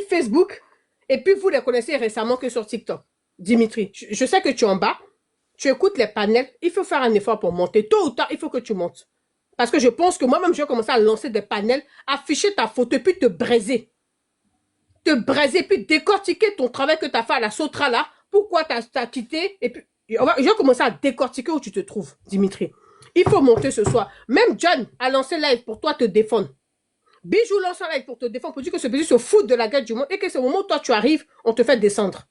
Facebook et puis vous les connaissez récemment que sur TikTok. Dimitri, je sais que tu es en bas, tu écoutes les panels, il faut faire un effort pour monter. Tôt ou tard, il faut que tu montes. Parce que je pense que moi-même, je vais commencer à lancer des panels, afficher ta photo et puis te braiser. Te braiser, puis décortiquer ton travail que tu as fait à la Sotra là, pourquoi tu as quitté, et puis je vais commencer à décortiquer où tu te trouves, Dimitri. Il faut monter ce soir. Même John a lancé live pour toi te défendre. Bijou lance un live pour te défendre, pour dire que ce Bijou se fout de la gueule du monde et que c'est au moment où toi tu arrives, on te fait descendre.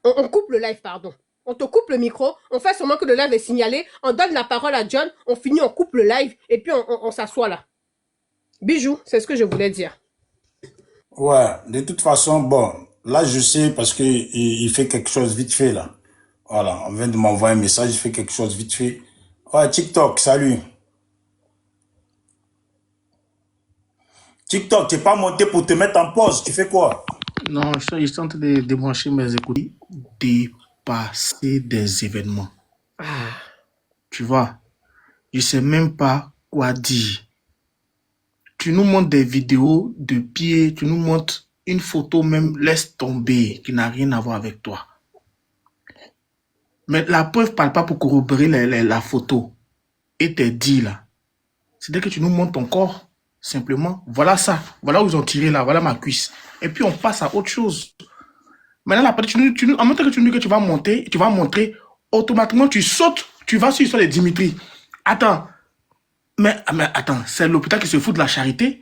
On coupe le live, pardon. On te coupe le micro, on fait seulement que le live est signalé, on donne la parole à John, on finit, on coupe le live et puis on s'assoit là. Bijou, c'est ce que je voulais dire. Ouais, de toute façon, bon, là je sais parce que il fait quelque chose vite fait là. Voilà, on vient de m'envoyer un message, il fait quelque chose vite fait. Ouais, TikTok, salut. TikTok, t'es pas monté pour te mettre en pause, tu fais quoi? Non, je suis en train de débrancher mes écouteurs. Dépasser des événements. Tu vois, je sais même pas quoi dire. Tu nous montres des vidéos de pieds, tu nous montres une photo même, laisse tomber, qui n'a rien à voir avec toi. Mais la preuve parle pas pour corroborer la photo. Et t'es dit là. C'est dès que tu nous montres ton corps, simplement, voilà ça. Voilà où ils ont tiré là, voilà ma cuisse. Et puis on passe à autre chose. Maintenant, la partie, en même temps que tu nous dis que tu vas monter, tu vas montrer, automatiquement tu sautes, tu vas sur l'histoire de Dimitri. Attends, mais attends, c'est l'hôpital qui se fout de la charité.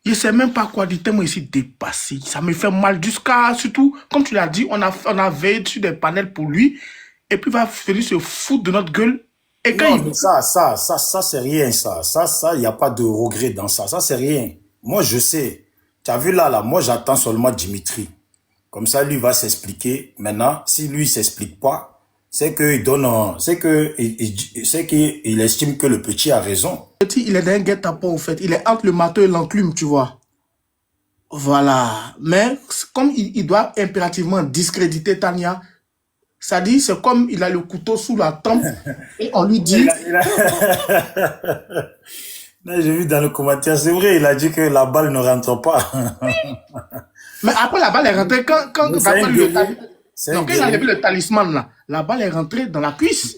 Je ne sais même pas quoi dire, tellement ici dépassé. Ça me fait mal jusqu'à, surtout, comme tu l'as dit, on a veillé sur des panels pour lui, et puis il va venir se foutre de notre gueule. Et quand Non, mais ça, c'est rien, ça, il n'y a pas de regret dans ça, c'est rien. Moi, je sais. Tu as vu là, moi, j'attends seulement Dimitri. Comme ça, lui va s'expliquer. Maintenant, si lui s'explique pas, c'est qu'il donne, c'est qu'il estime que le petit a raison. Le petit, il est dans un guet-apens, au fait. Il est entre le marteau et l'enclume, tu vois. Voilà. Mais comme il doit impérativement discréditer Tania, ça dit, c'est comme il a le couteau sous la tempe et on lui dit... J'ai vu dans le commentaire, c'est vrai, il a dit que la balle ne rentre pas. Mais après, la balle est rentrée quand il a vu le talisman, là, la balle est rentrée dans la cuisse.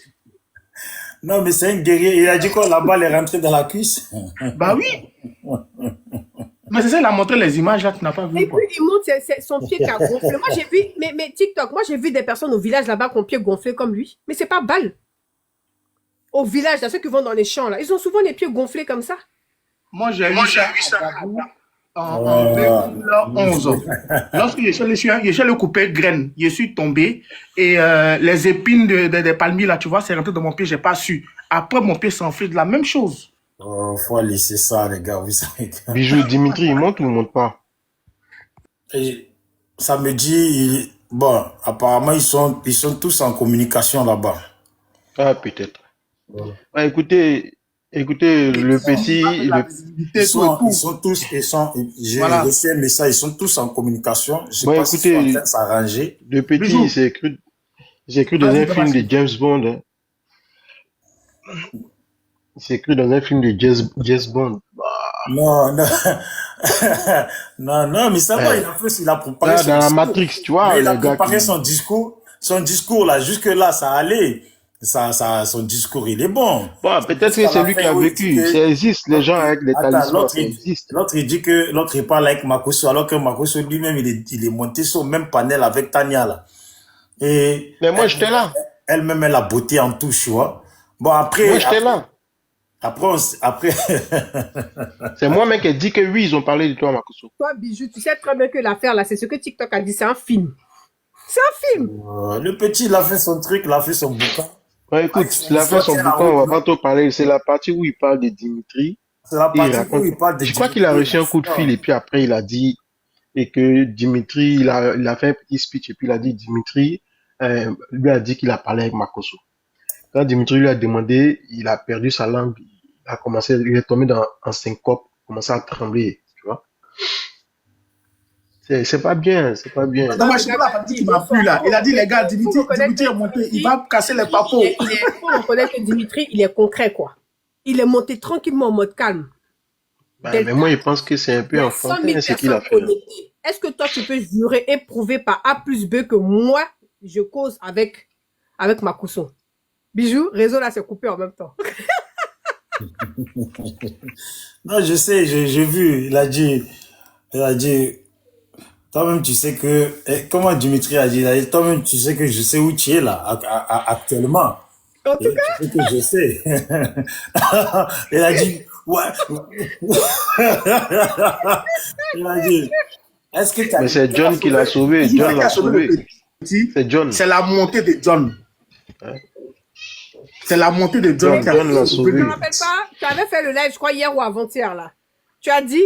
Non, mais c'est un guerrier. Il a dit quoi, la balle est rentrée dans la cuisse? Bah oui. Mais c'est ça, il a montré les images là, tu n'as pas vu. Et puis il montre son pied qui a gonflé. Moi, j'ai vu, mais TikTok, moi, j'ai vu des personnes au village là-bas qui ont pied gonflé comme lui. Mais c'est pas balle. Au village, là, ceux qui vont dans les champs, là, ils ont souvent les pieds gonflés comme ça. Moi, j'ai vu ça en 2011. Lorsque je suis allé couper graines, je suis tombé et les épines des palmiers, là, tu vois, c'est rentré dans mon pied, j'ai pas su. Après, mon pied s'enfle de la même chose. Oh, faut laisser ça, les gars, vous savez. Bijou, Dimitri, il monte ou il monte pas? Et ça me dit, bon, apparemment, ils sont tous en communication là-bas. Ah, peut-être. Voilà. Ah, écoutez, le petit... Ils sont tous, j'ai reçu un message, ils sont tous en communication. Je sais pas s'ils sont en train de s'arranger. Le petit, j'ai cru dans un film de James Bond. Hein. C'est cru dans un film de James Bond. Non, mais ça va, il a préparé son discours. Dans la Matrix, tu vois. Mais il a préparé son discours là, jusque là, ça allait. Son discours, il est bon. Bon, peut-être que c'est lui qui a vécu. Ça existe, les gens avec les talismans, ça existe. L'autre, il dit que l'autre, il parle avec Makosso, alors que Makosso lui-même, il est monté sur le même panel avec Tania, là. Et mais moi, j'étais là. Elle-même, elle a beauté en touche, tu vois. Bon, après. Moi, j'étais là. Après. C'est moi-même qui ai dit que oui, ils ont parlé de toi, Makosso. Toi, Bijou, tu sais très bien que l'affaire, là, c'est ce que TikTok a dit, c'est un film. C'est un film. Le petit, il a fait son truc, il a fait son bouquin. Ouais, écoute, il a fait son bouquin, on va pas trop parler. C'est la partie où il parle de Dimitri. C'est la partie où il parle de Dimitri. Je crois qu'il a reçu un coup de fil et puis après, il a dit et que Dimitri, il a fait un petit speech et puis il a dit Dimitri, lui a dit qu'il a parlé avec Makosso. Quand Dimitri lui a demandé, il a perdu sa langue, il est tombé en syncope, commencé à trembler, tu vois. C'est pas bien, c'est pas bien. Dans ma la partie qui m'a plu là, il a dit les gars, Dimitri est monté, il va casser les papos. Il faut reconnaître que Dimitri, il est concret quoi. Il est monté tranquillement en mode calme. Mais moi, je pense que c'est un peu enfantin ce qu'il a fait. est-ce que toi, tu peux jurer et prouver par A plus B que moi, je cause avec Makosso? Bijou, réseau là, c'est coupé en même temps. Non, je sais, j'ai vu, il a dit, toi-même tu sais que, comment Dimitri a dit, il a dit, toi-même tu sais que je sais où tu es là, actuellement. En tout Et tu sais que je sais. Il a dit, ouais. Il a dit, est-ce que tu as Mais c'est déjà John qui l'a sauvé. C'est John qui l'a a sauvé le sauvé. petit. C'est John. C'est la montée de John. Hein? C'est la montée de John qui a John l'a sauvé Je sauvé. ne le me rappelle petit. pas, tu avais fait le live, je crois, hier ou avant-hier, là. Tu as dit,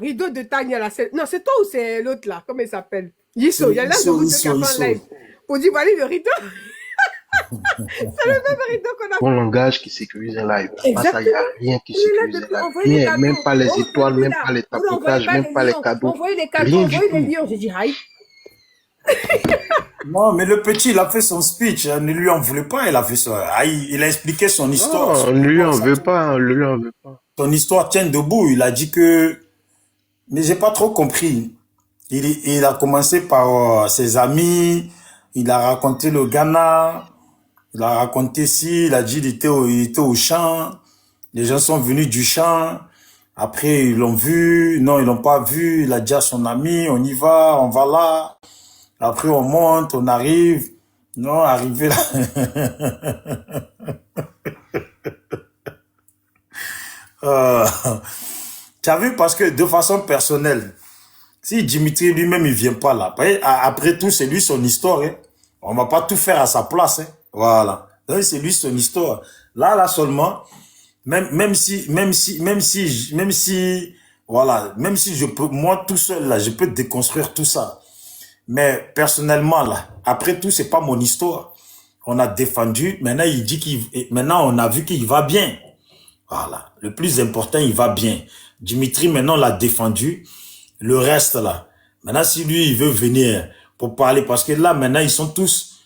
rideau de Tania, là. Non, c'est toi ou c'est l'autre, là? Comment il s'appelle? Yisso. Il y a l'un de vous deux qui a fait un live. Pour dire, voilà le rideau. C'est le même rideau qu'on a Bon langage qui sécurise un live. Pas ça, il n'y a exactement. rien qui Il est là sécurise un depuis, live. envoyez les Rien, cadeaux. même pas les Oh, étoiles, depuis même là. pas les Vous n'envoyez tapotages, pas même les pas les lions. cadeaux. Envoyez les cadeaux, Rien du envoyez les tout. lions. J'ai dit, aïe. Non, mais le petit, il a fait son speech. Ne lui en voulait pas. Il a fait ça. Ah, il a expliqué son histoire. Non, on ne lui en veut pas, on ne lui en veut pas. Son histoire tient debout. Il a dit que, mais j'ai pas trop compris. Il a commencé par ses amis. Il a raconté le Ghana. Il a raconté si. Il a dit il était au champ. Les gens sont venus du champ. Après, ils l'ont vu. Non, ils l'ont pas vu. Il a dit à son ami, on y va, on va là. Après, on monte, on arrive. Non, arrivé là. Euh, tu as vu, parce que de façon personnelle, si Dimitri lui-même, il vient pas là, après tout, c'est lui son histoire. Hein. On va pas tout faire à sa place. Hein. Voilà. Donc, c'est lui son histoire. Là seulement, voilà, même si je peux, moi tout seul là, je peux déconstruire tout ça. Mais personnellement là, après tout, c'est pas mon histoire. On a défendu. Maintenant, maintenant, on a vu qu'il va bien. Voilà. Le plus important, il va bien. Dimitri, maintenant, l'a défendu. Le reste, là. Maintenant, si lui, il veut venir pour parler, parce que là, maintenant, ils sont tous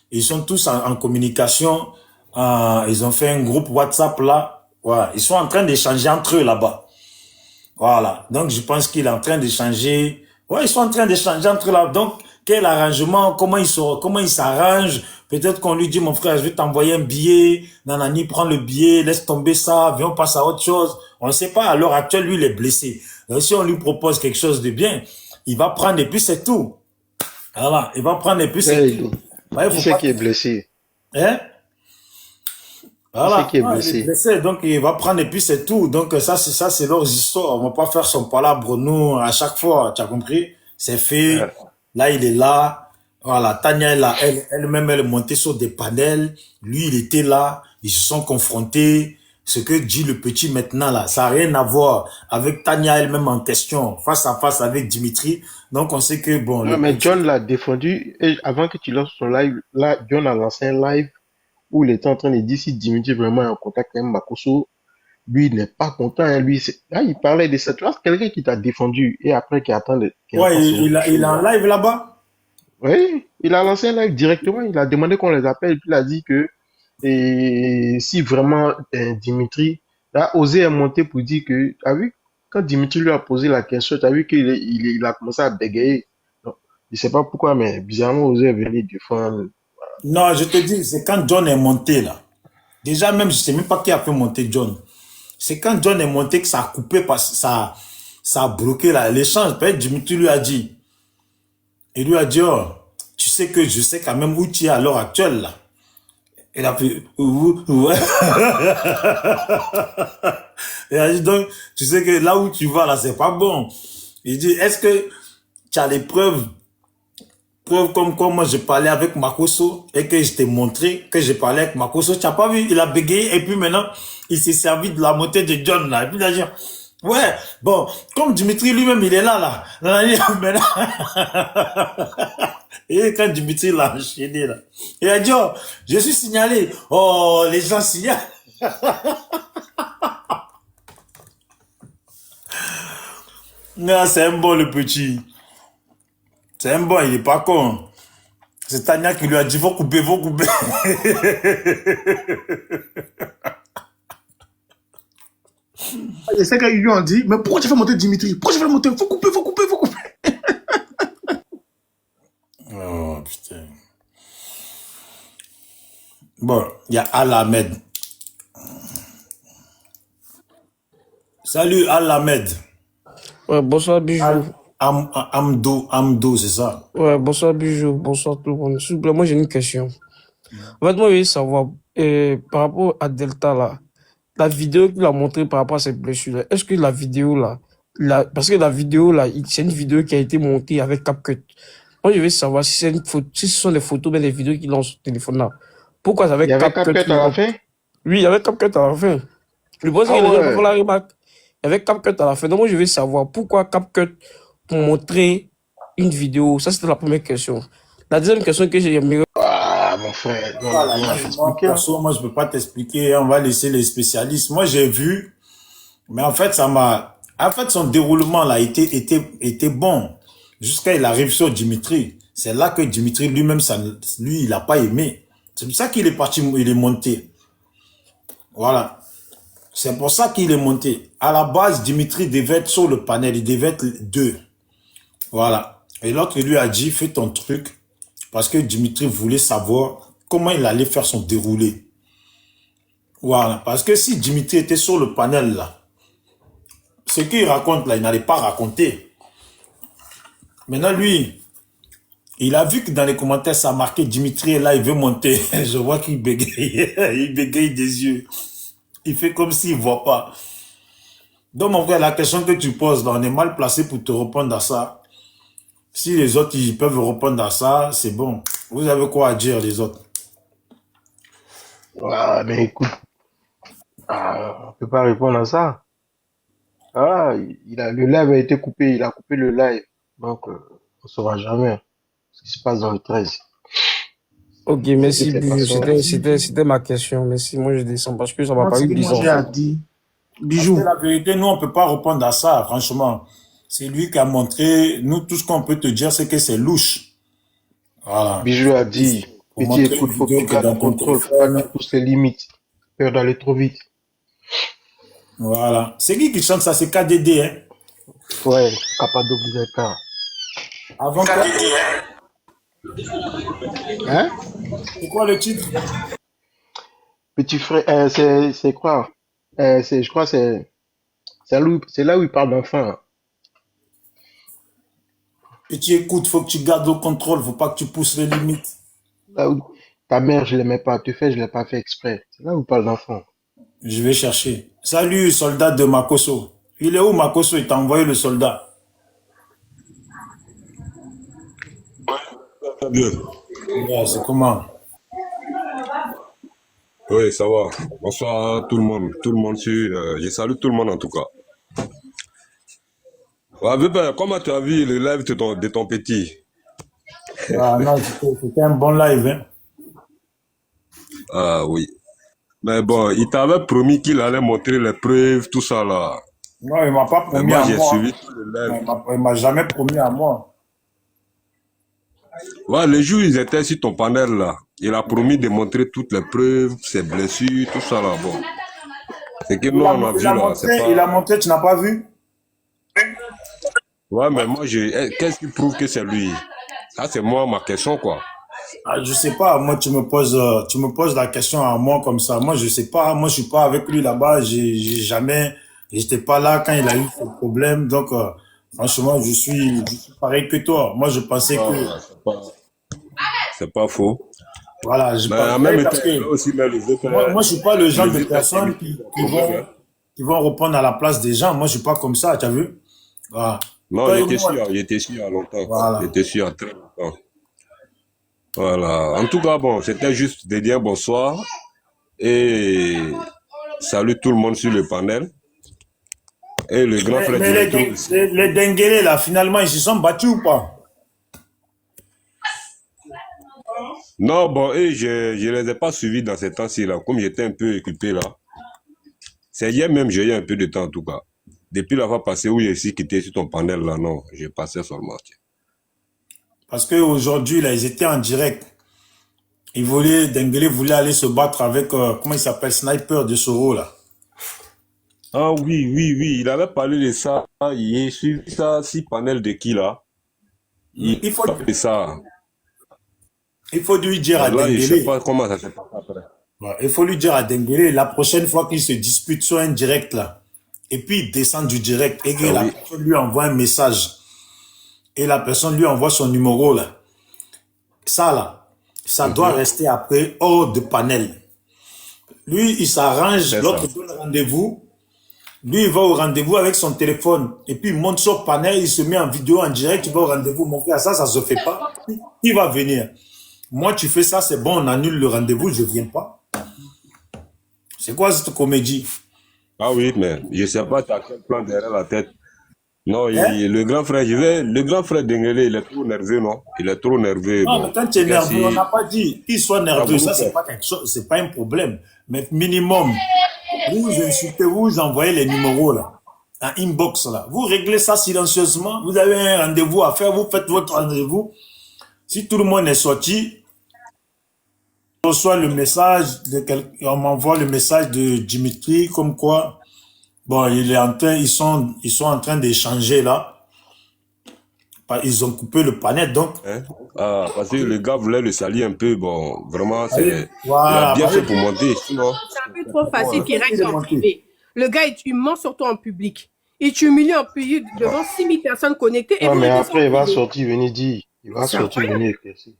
en communication. Ils ont fait un groupe WhatsApp, là. Voilà. Ils sont en train d'échanger entre eux, là-bas. Voilà. Donc, je pense qu'il est en train d'échanger. Ouais, ils sont en train d'échanger entre eux, là. Donc, quel arrangement, comment ils s'arrangent. Peut-être qu'on lui dit, mon frère, je vais t'envoyer un billet. Nanani, prends le billet, laisse tomber ça, viens, on passe à autre chose. On ne sait pas, à l'heure actuelle, lui, il est blessé. Donc, si on lui propose quelque chose de bien, il va prendre et puis c'est tout. Voilà, il va prendre et puis c'est tout. Ouais, Qui c'est qui est blessé? Hein? Qui c'est qui est il est blessé? blessé, donc il va prendre et puis c'est tout. Donc ça, c'est leurs histoires. On va pas faire son palabre, nous, à chaque fois, tu as compris? C'est fait. Là, il est là. Voilà, Tania, elle-même, elle est montée sur des panels. Lui, il était là. Ils se sont confrontés. Ce que dit le petit maintenant, là, ça n'a rien à voir avec Tania elle-même en question, face à face avec Dimitri. Donc, on sait que, bon... Non, mais John l'a défendu. Et avant que tu lances ton live, là, John a lancé un live où il était en train de dire si Dimitri vraiment est en contact avec Makosso. Lui, il n'est pas content. Hein. Lui, là, il parlait de ça. Tu vois, c'est quelqu'un qui t'a défendu et après qui attend. Ouais, il est en live là-bas. Oui, il a lancé un live directement. Il a demandé qu'on les appelle. Et puis il a dit que si vraiment Dimitri a osé monter pour dire que, tu as vu, quand Dimitri lui a posé la question, tu as vu qu'il a commencé à bégayer. Donc, je ne sais pas pourquoi, mais bizarrement, osé venir défendre. Non, je te dis, c'est quand John est monté là. Déjà, même, je ne sais même pas qui a fait monter John. C'est quand John est monté que ça a coupé, parce que ça a bloqué l'échange. Peut-être Dimitri lui a dit. Il lui a dit, oh, tu sais que je sais quand même où tu es à l'heure actuelle là. Il a fait, ouais. Il a dit, donc, tu sais que là où tu vas là, c'est pas bon. Il dit, est-ce que tu as les preuves comme moi je parlais avec Makosso et que je t'ai montré que j'ai parlé avec Makosso, tu n'as pas vu, il a bégayé et puis maintenant, il s'est servi de la montée de John là. Et puis il a dit, ouais, bon, comme Dimitri lui-même, il est là. Maintenant, et quand Dimitri l'a enchaîné là, il a dit, oh, je suis signalé. Oh, les gens signalent. Non, c'est un bon le petit. C'est un bon, il est pas con. C'est Tania qui lui a dit, faut couper. Et c'est qu'ils lui ont dit, mais pourquoi tu fais monter Dimitri? Pourquoi tu fais monter? Faut couper. Bon, il y a Al Ahmed. Salut Al Ahmed. Ouais, bonsoir Bijou. Amdo, c'est ça. Ouais, bonsoir Bijou. Bonsoir tout le monde. S'il vous plaît, moi j'ai une question. En fait, moi je veux savoir, par rapport à Delta là, la vidéo qu'il a montré par rapport à ses blessures là, est-ce que la vidéo là, parce que la vidéo là, c'est une vidéo qui a été montée avec CapCut. Moi je veux savoir si c'est une photo, si ce sont des photos, mais des vidéos qu'il a sur son téléphone là. Pourquoi c'est Il y avec avait CapCut CapCut à la fin? Oui, il y avait CapCut à la fin. Je pense que Ah les gens font ouais. la remarque. Il y avait CapCut à la fin. Donc moi je veux savoir pourquoi CapCut pour montrer une vidéo. Ça c'était la première question. La deuxième question que j'ai aimé. Ah, mon frère, Voilà, on va moi, t'expliquer. Hein. perso, moi, je peux pas t'expliquer. On va laisser les spécialistes. Moi, j'ai vu, mais en fait, en fait, son déroulement là était bon jusqu'à il arrive sur Dimitri. C'est là que Dimitri lui-même, lui, il a pas aimé. C'est pour ça qu'il est parti, il est monté. Voilà. C'est pour ça qu'il est monté. À la base, Dimitri devait être sur le panel. Il devait être deux. Voilà. Et l'autre lui a dit, fais ton truc. Parce que Dimitri voulait savoir comment il allait faire son déroulé. Voilà. Parce que si Dimitri était sur le panel là, ce qu'il raconte là, il n'allait pas raconter. Maintenant, lui, il a vu que dans les commentaires, ça a marqué Dimitri est là, il veut monter. Je vois qu'il bégaye. Il bégaye des yeux. Il fait comme s'il ne voit pas. Donc, mon frère, la question que tu poses là, on est mal placé pour te répondre à ça. Si les autres, ils peuvent répondre à ça, c'est bon. Vous avez quoi à dire, les autres? Ah, mais écoute, on peut pas répondre à ça. Ah, le live a été coupé, il a coupé le live. Donc, on saura jamais ce qui se passe dans le 13. Ok, De merci toutes les Bijou. façons, C'était ma question. Merci. Moi je descends parce que ça m'a Moi, ce paru que moi bizarre en j'ai à fait. dire, Parce que Bijou, la vérité, nous, on ne peut pas répondre à ça, franchement. C'est lui qui a montré, nous, tout ce qu'on peut te dire, c'est que c'est louche. Voilà. Bijou a dit, Pour petit, montrer une écoute, faut que vidéo tu qui est gardes le dans ton contrôle, faut pas que tu téléphone. pousses les limites. Peur d'aller trop vite. Voilà. C'est qui chante ça? C'est KDD, hein? Ouais, Kappa Avant quoi? Hein? C'est quoi le titre? Petit frère, c'est quoi? Je crois que c'est là où il parle d'enfant. Et tu écoutes, faut que tu gardes le contrôle, faut pas que tu pousses les limites. Là où ta mère, je l'aimais pas. Tu fais, je l'ai pas fait exprès. C'est là où il parle d'enfant. Je vais chercher. Salut, soldat de Makoso. Il est où Makoso? Il t'a envoyé le soldat. Bien. Ouais, c'est comment? Oui, ça va. Bonsoir à tout le monde. Tout le monde je salue tout le monde en tout cas. Ouais, bébé, comment tu as vu le live de ton petit? Ah non, c'était un bon live, hein? Ah oui. Mais bon, il t'avait promis qu'il allait montrer les preuves, tout ça là. Non, il m'a pas Mais promis moi, à j'ai moi. suivi tout le live. Il m'a jamais promis à moi. Ouais, les jours où ils étaient sur ton panel là, il a promis de montrer toutes les preuves, ses blessures, tout ça là. Bon. C'est que nous, on a vu là, c'est Il a pas... montré, tu n'as pas vu? Ouais, mais moi, qu'est-ce qui prouve que c'est lui? Ça, c'est moi, ma question, quoi. Ah, je sais pas, moi tu me poses la question à moi comme ça. Moi je sais pas, moi je suis pas avec lui là-bas, j'ai jamais, j'étais pas là quand il a eu ce problème. Donc franchement, je suis pareil que toi. Moi je pensais Ouais, que ouais, c'est pas faux. voilà, je Mais en même pensais temps, parce il a que aussi mis moi je suis pas le genre de les autres personne problème, hein. qui vont répondre à la place des gens. Moi je suis pas comme ça, tu as vu? Voilà. Non, Toi et moi, il était sûr il y a longtemps. Il voilà. était sûr il y a très longtemps. Voilà. En tout cas, bon, c'était juste de dire bonsoir et salut tout le monde sur le panel. Et le grand frère Mais Dimitri aussi. les Denguélés là, finalement ils se sont battus ou pas? Non, bon, et je les ai pas suivis dans ces temps-ci là, comme j'étais un peu occupé là. C'est hier même, j'ai eu un peu de temps en tout cas. Depuis la fois passée où j'ai aussi quitté sur ton panel là, non, j'ai passé seulement. Parce qu'aujourd'hui, là, ils étaient en direct. Dembélé voulait aller se battre avec, comment il s'appelle, Sniper de Soro, là. Ah oui, oui, oui, il avait parlé de ça. Il a suivi ça, si panel de qui là? Il Il faut, a fait ça. Il faut lui dire à Là, je sais Dembélé. pas comment ça s'est passé après. Ouais, il faut lui dire à Dembélé, la prochaine fois qu'il se dispute sur un direct là, et puis il descend du direct et que Ah la oui. personne lui envoie un message et la personne lui envoie son numéro là, ça là, ça doit rester après hors de panel. Lui, il s'arrange, C'est l'autre ça. donne rendez-vous. Lui, il va au rendez-vous avec son téléphone et puis il monte sur panel, il se met en vidéo en direct, il va au rendez-vous. Mon frère, ça se fait pas. Il va venir. Moi, tu fais ça, c'est bon, on annule le rendez-vous, je viens pas. C'est quoi cette comédie? Ah oui, mais je sais pas, t'as quel plan derrière la tête. Non, Hein? le grand frère, le grand frère Dengele, il est trop nerveux, non? Il est trop nerveux. Non, mais Bon, quand tu es gars, nerveux, on si, n'a pas dit qu'il soit il a nerveux, voulu ça, c'est faire. pas quelque chose, c'est pas un problème. Mais minimum, vous insultez, vous envoyez les numéros là, en inbox là. Vous réglez ça silencieusement. Vous avez un rendez-vous à faire, vous faites votre rendez-vous. Si tout le monde est sorti, on reçoit le message de on m'envoie le message de Dimitri comme quoi, bon, il est en train, ils sont en train d'échanger là. Ils ont coupé le panel, donc, Hein? Ah, parce que le gars voulait le salir un peu. Bon, vraiment, il a voilà, bien fait pour monter. Sinon, C'est un peu trop facile qu'il il reste est en monté. privé. Le gars, il ment surtout en public. Il t'humilie en public devant 6000 personnes connectées et Ouais, vous mais mettez ça après, il en va privé. sortir venir dire. Il va C'est sortir incroyable. venir éclaircir.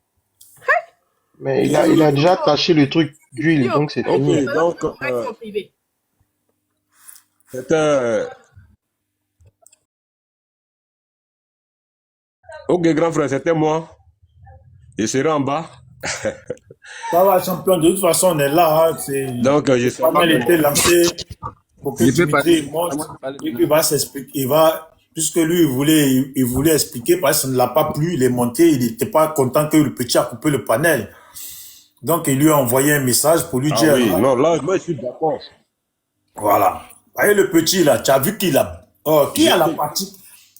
Mais il a déjà taché le truc d'huile, donc c'est ok, fini. donc, Reste en privé. c'était. Ok, grand frère, c'était moi. Je serai en bas. Ça va, champion, de toute façon, on est là. Hein, Donc, je le sais pas panel était comment. lancé pour que Je peux parler. Dimitri monte. Et puis, il va s'expliquer. Puisque lui, il voulait expliquer, parce que ça ne l'a pas plu, il est monté, il n'était pas content que le petit a coupé le panel. Donc, il lui a envoyé un message pour lui Ah dire, oui, non, là, moi, je suis d'accord. voilà. Et le petit, là, tu as vu qu'il a, qui a la J'étais- partie?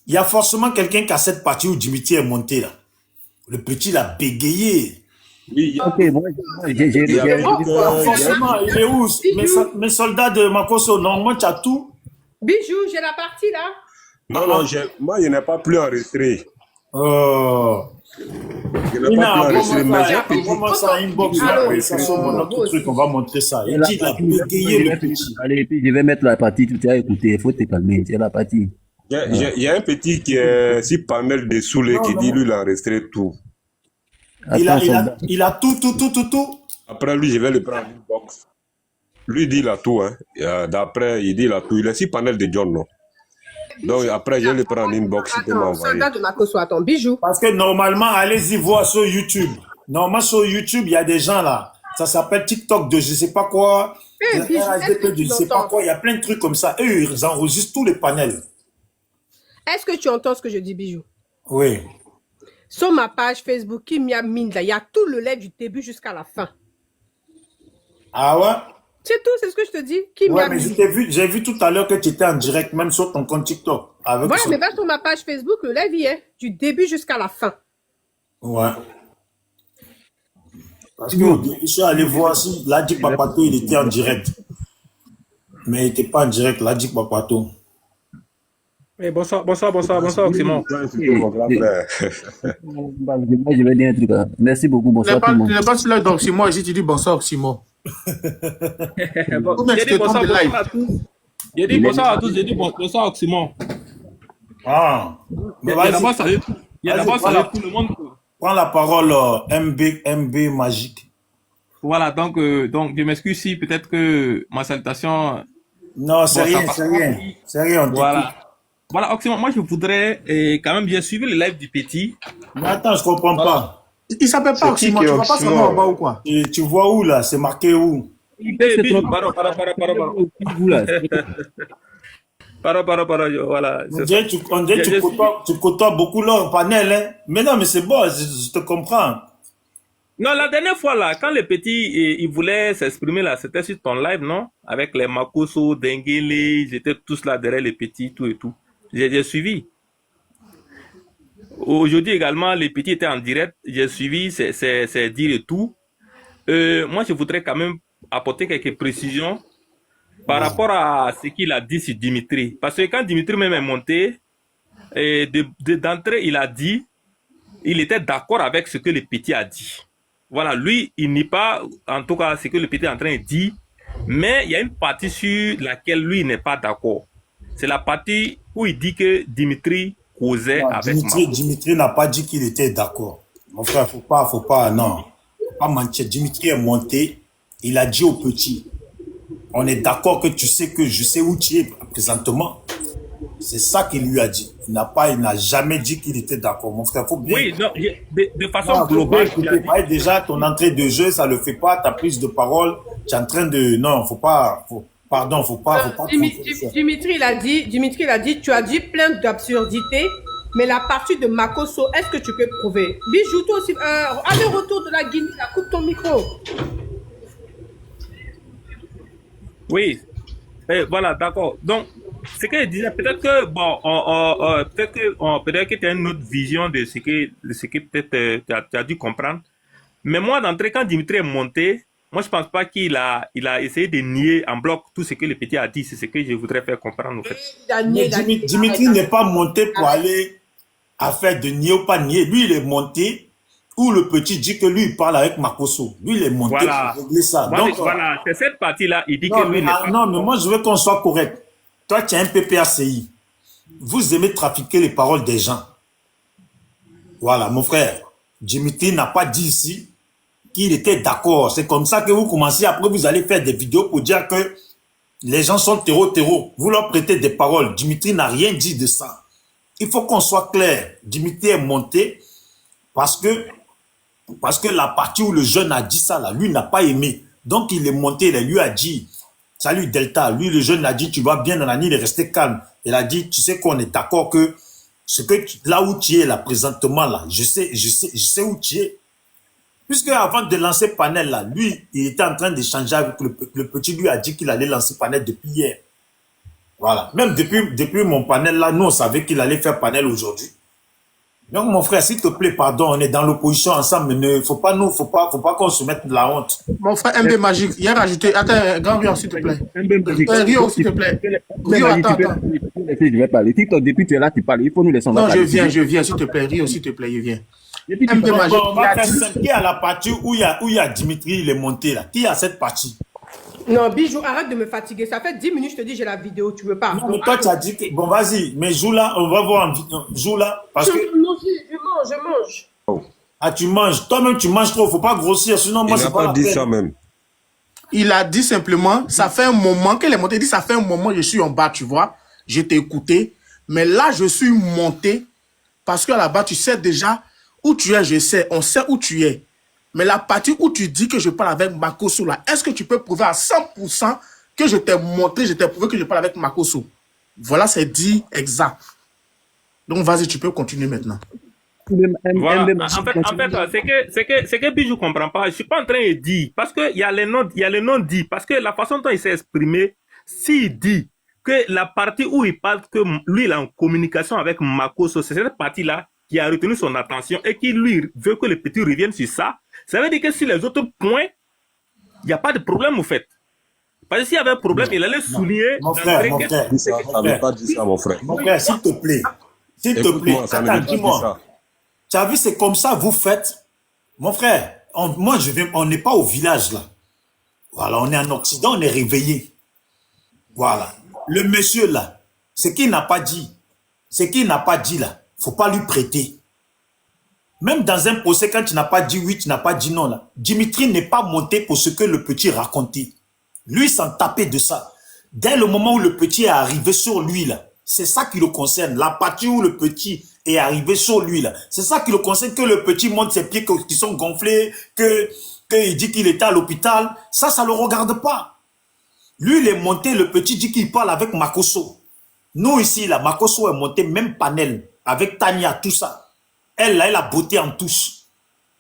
Il y a forcément quelqu'un qui a cette partie où Dimitri est monté, là. Le petit, l'a bégayé. Oui, Ok, moi, j'ai il y avait Oh, que- Forcément, il est où? Mes soldats de Makoso, non, moi, tu as tout. Bijou, j'ai la partie là. Non, non, moi, je n'ai pas plus enregistré. Oh. Je n'ai Ina, pas plus enregistré, mais j'ai petit. envoie-moi ça inbox, là, Allô. ça sur mon autre truc, on va montrer ça. Il la dit, il a partie, bégayé je le vais petit. Allez, et puis je vais mettre la partie, tu as écouté, il faut te calmer, c'est la partie. Il y a un petit qui est si panel dessous, là, qui dit, lui, il a enregistré tout. Attends, soldat. Il a tout. Après, lui, je vais le prendre en inbox. Lui, il dit, il a tout, hein. D'après, il dit, il a tout. Il a 6 panels de John, non. Donc, après, je vais le prendre en inbox, il peut Attends, m'envoyer. soldat de Makoso, attends, Bijou. Parce que normalement, allez-y voir sur YouTube. Normalement, sur YouTube, il y a des gens là. Ça s'appelle TikTok de je sais pas quoi. Eh, Bijou, est-ce RSDP que de tu je sais pas l'entends? quoi. Il y a plein de trucs comme ça. Eux, ils enregistrent tous les panels. Est-ce que tu entends ce que je dis, Bijou? Oui. Sur ma page Facebook, Kimia Minda, il y a tout le lait du début jusqu'à la fin. Ah ouais? C'est tout, c'est ce que je te dis. Kimia Ouais, mais Minda. j'ai vu tout à l'heure que tu étais en direct, même sur ton compte TikTok. Avec Voilà, son- mais va sur ma page Facebook, le live y est, du début jusqu'à la fin. Ouais. Parce que je suis allé voir si Ladi Papato, il était en direct. Mais il n'était pas en direct, Ladi Papato. Eh, bonsoir, Oxymore. Mon grand frère. Moi, je vais dire un truc. Hein. Merci beaucoup, bonsoir tout le Tu monde. n'es pas celui-là d'Oxymore, ici tu dis bonsoir Oxymore. Combien J'ai tu dit te trompes bonsoir, de live? bonsoir à tous. J'ai dit bonsoir à tous, j'ai dit bonsoir Oxymore. Ah. Mais Il y a vas-y, d'abord salué tout. Il y a Vas-y, d'abord voilà. salué tout le monde. prends la parole, MB Magique. Voilà, donc je m'excuse si peut-être que ma salutation. Non, c'est Bon, ça rien, passe c'est pas. rien. C'est rien, on t'écoute. Voilà. Voilà, Oxymore, moi je voudrais quand même bien suivre le live du petit. Mais attends, je comprends pas. Il s'appelle pas C'est qui Oxymore, qui est tu vois pas son nom Oxymore? en bas ou quoi? Et tu vois où là? C'est marqué où? Eh, C'est Bijou, trop- pardon. Vous, là, Pardon, voilà. On dirait que Je suis- tu côtoies beaucoup leur panel. Hein? Mais non, mais c'est bon, je te comprends. Non, la dernière fois, là, quand les petits, ils voulaient s'exprimer, là, c'était sur ton live, non? Avec les Makoso, Dengele, ils étaient tous là derrière les petits, tout et tout. J'ai suivi. Aujourd'hui également, les petits étaient en direct. J'ai suivi, c'est dire et tout. Moi, je voudrais quand même apporter quelques précisions par rapport à ce qu'il a dit sur Dimitri. Parce que quand Dimitri même est monté, d'entrée, il a dit, il était d'accord avec ce que le petit a dit. voilà, lui, il nie pas, en tout cas, ce que le petit est en train de dire, mais il y a une partie sur laquelle lui n'est pas d'accord. C'est la partie où il dit que Dimitri causait Non, avec Makoso. Dimitri n'a pas dit qu'il était d'accord. Mon frère, non. Faut pas mentir. Dimitri est monté, il a dit au petit, on est d'accord que tu sais que je sais où tu es présentement. C'est ça qu'il lui a dit. Il n'a jamais dit qu'il était d'accord. Mon frère, faut bien. Oui, non, de façon Non, globale, faut bien écouter. Déjà, ton entrée de jeu, ça le fait pas. Ta prise de parole, tu es en train de, non, pardon, faut pas. Dimitri, il a dit, tu as dit plein d'absurdités, mais la partie de Makoso, est-ce que tu peux prouver? Bijou, toi aussi, aller-retour de la Guinée, là, coupe ton micro. oui. Voilà, d'accord. Donc, ce que je disais, peut-être que, bon, peut-être que tu as une autre vision de ce que peut-être tu as dû comprendre. Mais moi, d'entrée, quand Dimitri est monté, moi, je pense pas qu'il a essayé de nier en bloc tout ce que le petit a dit. C'est ce que je voudrais faire comprendre, en fait. Dimitri n'est pas monté pour aller à faire de nier ou pas nier. Lui, il est monté où le petit dit que lui, il parle avec Makoso. Lui, il est monté Voilà. pour régler ça. Voilà, Donc, voilà, c'est cette partie-là. Il dit non, que lui, non, mais moi, je veux qu'on soit correct. Toi, tu es un PPACI. Vous aimez trafiquer les paroles des gens. Voilà, mon frère. Dimitri n'a pas dit ici qu'il était d'accord. C'est comme ça que vous commencez. Après, vous allez faire des vidéos pour dire que les gens sont terreau. Vous leur prêtez des paroles. Dimitri n'a rien dit de ça. Il faut qu'on soit clair. Dimitri est monté parce que la partie où le jeune a dit ça, là, lui n'a pas aimé. Donc, il est monté, il lui a dit, salut Delta. Lui, le jeune a dit, tu vas bien dans la nuit, il est resté calme. Il a dit, tu sais qu'on est d'accord que là où tu es, là, présentement, là, je sais où tu es. Puisque avant de lancer Panel, là, lui, il était en train d'échanger avec le petit, lui a dit qu'il allait lancer Panel depuis hier. Voilà. Même depuis mon Panel, là, nous, on savait qu'il allait faire Panel aujourd'hui. Donc, mon frère, s'il te plaît, pardon, on est dans l'opposition ensemble, mais il faut pas qu'on se mette de la honte. Mon frère MB Magique, il a rajouté. Attends, grand Rio, s'il te plaît. MB Magique. Rio, s'il te plaît. Rio, attends. Je vais parler. TikTok, depuis tu es là, tu parles. Il faut nous laisser. Non, je viens, s'il te plaît. Rio, s'il te plaît, je viens. MB Magique. On va faire simple. Qui est à la partie où il y a Dimitri, il est monté là? Qui est à cette partie? Non, Bijou, arrête de me fatiguer. Ça fait 10 minutes, je te dis, j'ai la vidéo, tu veux pas. Non, mais toi, tu as dit que... Bon, vas-y, mais joue là, on va voir en vidéo. Joue là, parce que... Je mange. Ah, tu manges. Toi-même, tu manges trop. Faut pas grossir, sinon moi, c'est pas la peine. Il n'a pas dit ça même. Il a dit simplement, ça fait un moment qu'elle est montée. Il dit, ça fait un moment, je suis en bas, tu vois. Je t'ai écouté. Mais là, je suis monté parce que là-bas, tu sais déjà où tu es, je sais. On sait où tu es. Mais la partie où tu dis que je parle avec Makoso, là, est-ce que tu peux prouver à 100% que je t'ai montré, je t'ai prouvé que je parle avec Makoso? Voilà, c'est dit exact. Donc, vas-y, tu peux continuer maintenant. Voilà. En fait, c'est que Bijou comprend pas. Je suis pas en train de dire, parce que il y a les noms dits, parce que la façon dont il s'est exprimé, s'il dit que la partie où il parle que lui, il est en communication avec Makoso, c'est cette partie-là qui a retenu son attention et qui lui veut que le petit revienne sur ça. Ça veut dire que sur les autres points, il n'y a pas de problème, au fait. Parce que s'il y avait un problème, il allait souligner. Mon frère, Ça ne veut pas dire ça, mon frère. mon frère, s'il te plaît. S'il te plaît. Ça ne veut Attends, pas dire dis-moi. ça. Tu as vu, c'est comme ça, vous faites. Mon frère, on n'est pas au village, là. Voilà, on est en Occident, on est réveillé. Voilà. Le monsieur, là, ce qu'il n'a pas dit, là, faut pas lui prêter. Même dans un procès, quand tu n'as pas dit oui, tu n'as pas dit non, là. Dimitri n'est pas monté pour ce que le petit racontait. Lui, s'en tapait de ça. Dès le moment où le petit est arrivé sur lui, là, c'est ça qui le concerne. La partie où le petit est arrivé sur lui, là, c'est ça qui le concerne, que le petit monte ses pieds qui sont gonflés, qu'il dit qu'il était à l'hôpital. Ça le regarde pas. Lui, il est monté, le petit dit qu'il parle avec Makoso. Nous, ici, là, Makoso est monté, même Panel, avec Tania, tout ça. Elle, là, elle a botté en tous.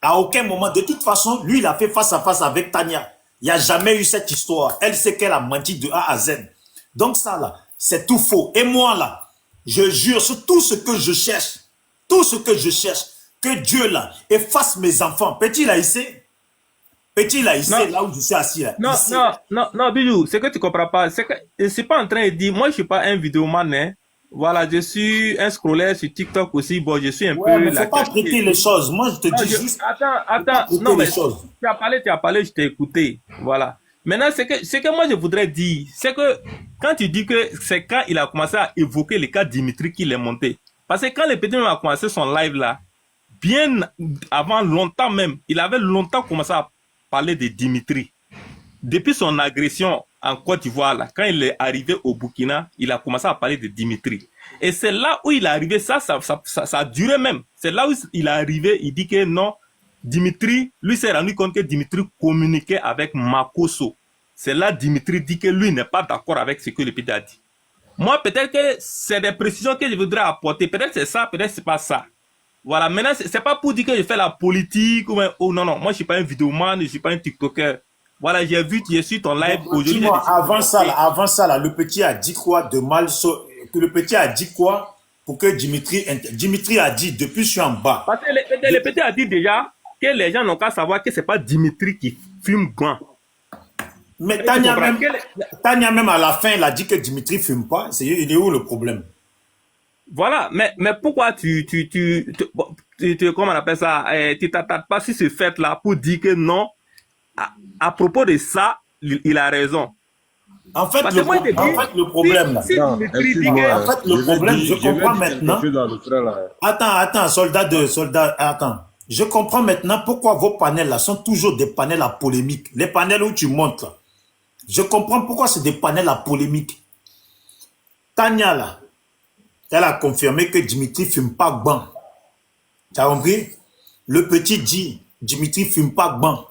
À aucun moment, de toute façon, lui, il a fait face à face avec Tania. Il n'y a jamais eu cette histoire. Elle sait qu'elle a menti de A à Z. Donc ça, là, c'est tout faux. Et moi, là, je jure sur tout ce que je cherche, que Dieu, là, efface mes enfants. Petit, là, ici, là où je suis assis, là. Non, Bijou, ce que tu comprends pas, c'est que je suis pas en train de dire, moi, je suis pas un vidéoman, hein. Voilà, je suis un scroller sur TikTok aussi. Bon, je suis un Ouais, peu mais la faut pas qualité. prêter les choses. Moi, je te Non, dis juste, attends, faut pas attends. Non, prêter mais les choses. tu as parlé, je t'ai écouté. Voilà. Maintenant, ce que moi je voudrais dire, c'est que quand tu dis que c'est quand il a commencé à évoquer le cas Dimitri qu'il est monté. Parce que quand le petit même a commencé son live là, bien avant longtemps même, il avait longtemps commencé à parler de Dimitri. Depuis son agression en Côte d'Ivoire, là, quand il est arrivé au Burkina, il a commencé à parler de Dimitri. Et c'est là où il est arrivé, ça a duré même. C'est là où il est arrivé, il dit que non, Dimitri, lui s'est rendu compte que Dimitri communiquait avec Makosso. C'est là Dimitri dit que lui n'est pas d'accord avec ce que le petit a dit. Moi, peut-être que c'est des précisions que je voudrais apporter. Peut-être c'est ça, peut-être c'est pas ça. Voilà, maintenant, c'est pas pour dire que je fais la politique ou oh non, moi je suis pas un vidéoman, je suis pas un TikToker. Voilà, j'ai su ton live aujourd'hui. Dis-moi, avant ça, là, le petit a dit quoi de mal que le petit a dit quoi pour que Dimitri a dit depuis je suis en bas. Parce que le petit a dit déjà que les gens n'ont qu'à savoir que c'est pas Dimitri qui fume grand. Mais Tania même à la fin, elle a dit que Dimitri fume pas. Il est où le problème? Voilà, mais pourquoi comment on appelle ça, tu t'attardes pas sur ce fait-là pour dire que non, à propos de ça, il a raison. En fait, le problème, là. Je comprends maintenant. Attends. Je comprends maintenant pourquoi vos panels, là, sont toujours des panels à polémique. Les panels où tu montes, là. Je comprends pourquoi c'est des panels à polémique. Tania, là, elle a confirmé que Dimitri fume pas ban. Tu as compris? Le petit dit, Dimitri fume pas ban.